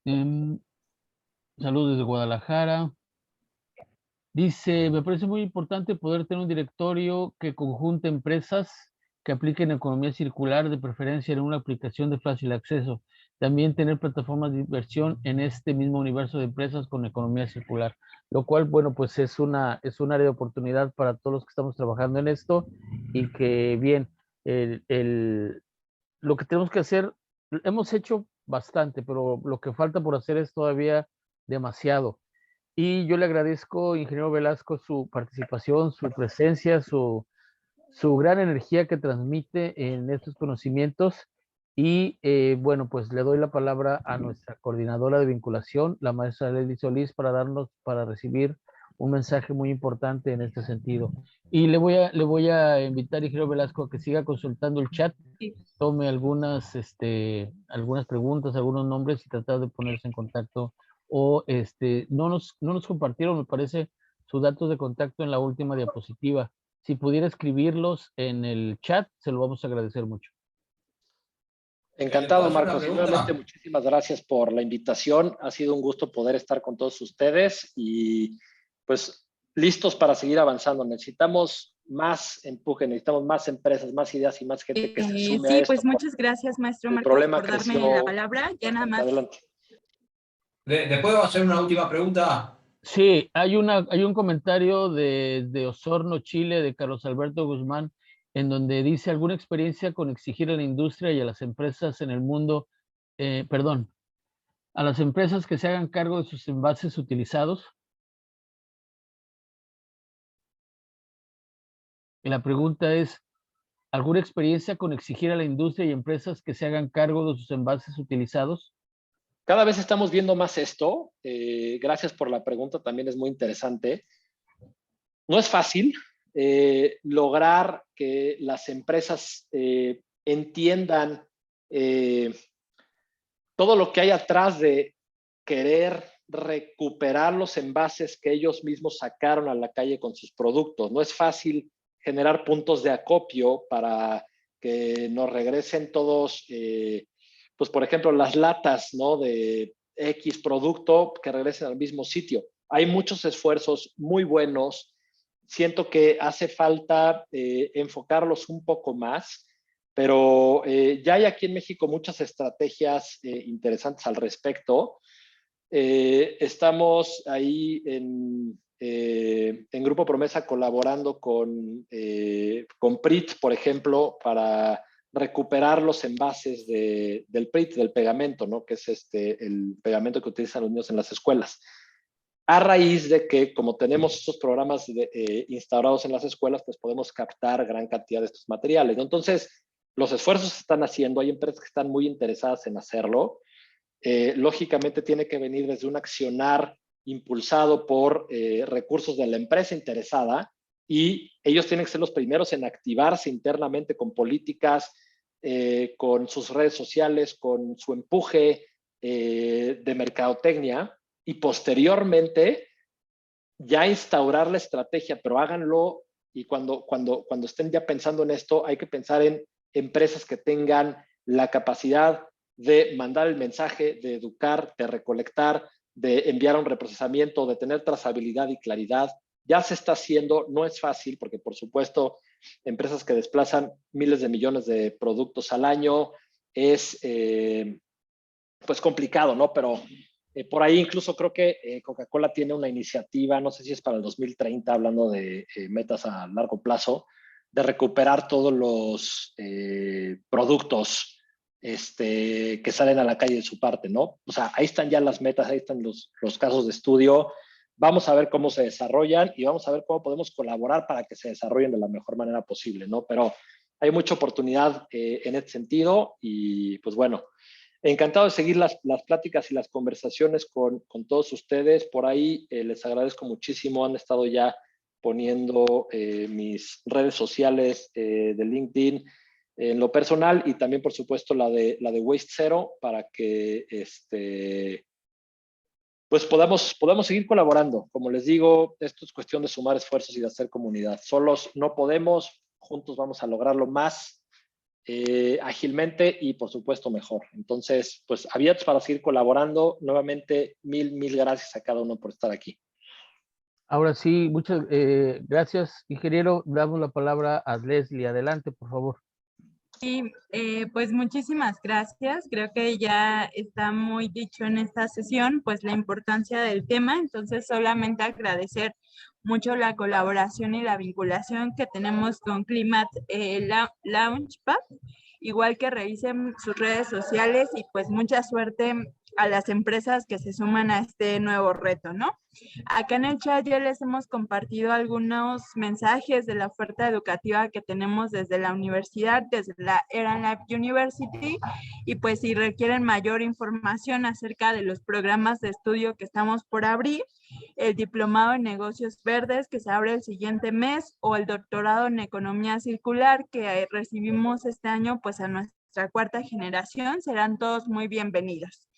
Saludos desde Guadalajara. Dice, me parece muy importante poder tener un directorio que conjunte empresas que apliquen economía circular, de preferencia en una aplicación de fácil acceso. También tener plataformas de inversión en este mismo universo de empresas con economía circular, lo cual, bueno, pues es un área de oportunidad para todos los que estamos trabajando en esto y que, bien, lo que tenemos que hacer, hemos hecho bastante, pero lo que falta por hacer es todavía demasiado. Y yo le agradezco, ingeniero Velasco, su participación, su presencia, su su gran energía que transmite en estos conocimientos. Y bueno, pues le doy la palabra a nuestra coordinadora de vinculación, la maestra Leslie Solís, para recibir un mensaje muy importante en este sentido. Y le voy a invitar, ingeniero Velasco, a que siga consultando el chat, tome algunas preguntas, algunos nombres y tratar de ponerse en contacto. O no nos compartieron, me parece, sus datos de contacto en la última diapositiva. Si pudiera escribirlos en el chat, se lo vamos a agradecer mucho. Encantado, Marcos. Y nuevamente, muchísimas gracias por la invitación. Ha sido un gusto poder estar con todos ustedes y pues listos para seguir avanzando. Necesitamos más empuje, necesitamos más empresas, más ideas y más gente que se sume a esto. Sí, pues muchas gracias, maestro Marcos, por darme la palabra. Ya nada más. Adelante. ¿Le puedo hacer una última pregunta? Sí, hay un comentario de Osorno, Chile, de Carlos Alberto Guzmán, en donde dice alguna experiencia con exigir a la industria y a las empresas en el mundo, a las empresas que se hagan cargo de sus envases utilizados. Y la pregunta es, ¿alguna experiencia con exigir a la industria y empresas que se hagan cargo de sus envases utilizados? Cada vez estamos viendo más esto. Gracias por la pregunta, también es muy interesante. No es fácil lograr que las empresas entiendan todo lo que hay atrás de querer recuperar los envases que ellos mismos sacaron a la calle con sus productos. No es fácil generar puntos de acopio para que nos regresen todos, pues por ejemplo, las latas, ¿no?, de X producto que regresen al mismo sitio. Hay muchos esfuerzos muy buenos. Siento que hace falta enfocarlos un poco más, pero ya hay aquí en México muchas estrategias interesantes al respecto. Estamos ahí en Grupo Promesa colaborando con PRIT, por ejemplo, para recuperar los envases del PRIT, del pegamento, ¿no?, que es el pegamento que utilizan los niños en las escuelas. A raíz de que, como tenemos estos programas instaurados en las escuelas, pues podemos captar gran cantidad de estos materiales, ¿no? Entonces, los esfuerzos se están haciendo, hay empresas que están muy interesadas en hacerlo. Lógicamente tiene que venir desde un accionar impulsado por recursos de la empresa interesada, y ellos tienen que ser los primeros en activarse internamente con políticas, con sus redes sociales, con su empuje de mercadotecnia, y posteriormente ya instaurar la estrategia, pero háganlo, y cuando estén ya pensando en esto, hay que pensar en empresas que tengan la capacidad de mandar el mensaje, de educar, de recolectar, de enviar a un reprocesamiento, de tener trazabilidad y claridad. Ya se está haciendo, no es fácil, porque por supuesto, empresas que desplazan miles de millones de productos al año es pues complicado, ¿no? Pero por ahí incluso creo que Coca-Cola tiene una iniciativa, no sé si es para el 2030, hablando de metas a largo plazo, de recuperar todos los productos que salen a la calle de su parte, ¿no? O sea, ahí están ya las metas, ahí están los casos de estudio. Vamos a ver cómo se desarrollan y vamos a ver cómo podemos colaborar para que se desarrollen de la mejor manera posible, ¿no? Pero hay mucha oportunidad en este sentido y pues bueno, encantado de seguir las pláticas y las conversaciones con todos ustedes. Por ahí les agradezco muchísimo. Han estado ya poniendo mis redes sociales de LinkedIn en lo personal y también, por supuesto, la de Waste Zero, para que pues podamos seguir colaborando. Como les digo, esto es cuestión de sumar esfuerzos y de hacer comunidad. Solos no podemos, juntos vamos a lograrlo más ágilmente y por supuesto mejor. Entonces, pues abiertos para seguir colaborando. Nuevamente, mil gracias a cada uno por estar aquí. Ahora sí, muchas gracias, ingeniero. Damos la palabra a Leslie. Adelante, por favor. Sí, pues muchísimas gracias. Creo que ya está muy dicho en esta sesión, pues la importancia del tema. Entonces, solamente agradecer mucho la colaboración y la vinculación que tenemos con Climate Launchpad. Igual que revisen sus redes sociales y pues mucha suerte a las empresas que se suman a este nuevo reto, ¿no? Acá en el chat ya les hemos compartido algunos mensajes de la oferta educativa que tenemos desde la universidad, desde la Eran Lab University, y pues si requieren mayor información acerca de los programas de estudio que estamos por abrir, el diplomado en negocios verdes que se abre el siguiente mes, o el doctorado en economía circular que recibimos este año pues a nuestra cuarta generación, serán todos muy bienvenidos.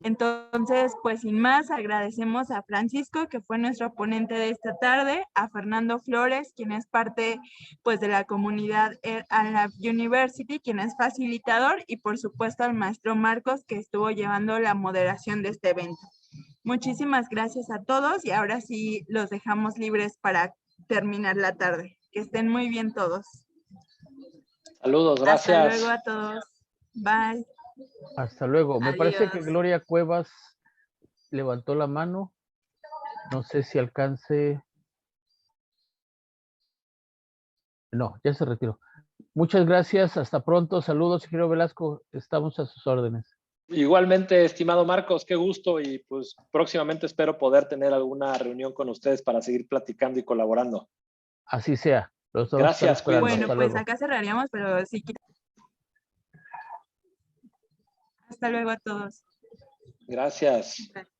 Entonces, pues sin más, agradecemos a Francisco, que fue nuestro ponente de esta tarde, a Fernando Flores, quien es parte pues de la comunidad Eran Lab University, quien es facilitador, y por supuesto al maestro Marcos, que estuvo llevando la moderación de este evento. Muchísimas gracias a todos y ahora sí los dejamos libres para terminar la tarde. Que estén muy bien todos. Saludos, gracias. Hasta luego a todos. Bye. Hasta luego. Me parece que Adiós. Gloria Cuevas levantó la mano. No sé si alcance. No, ya se retiró. Muchas gracias. Hasta pronto. Saludos, ingeniero Velasco. Estamos a sus órdenes. Igualmente, estimado Marcos, qué gusto, y pues próximamente espero poder tener alguna reunión con ustedes para seguir platicando y colaborando. Así sea. Los dos Gracias, están esperando. Bueno, Hasta pues luego. acá cerraríamos, pero sí. Hasta luego a todos. Gracias. Bye.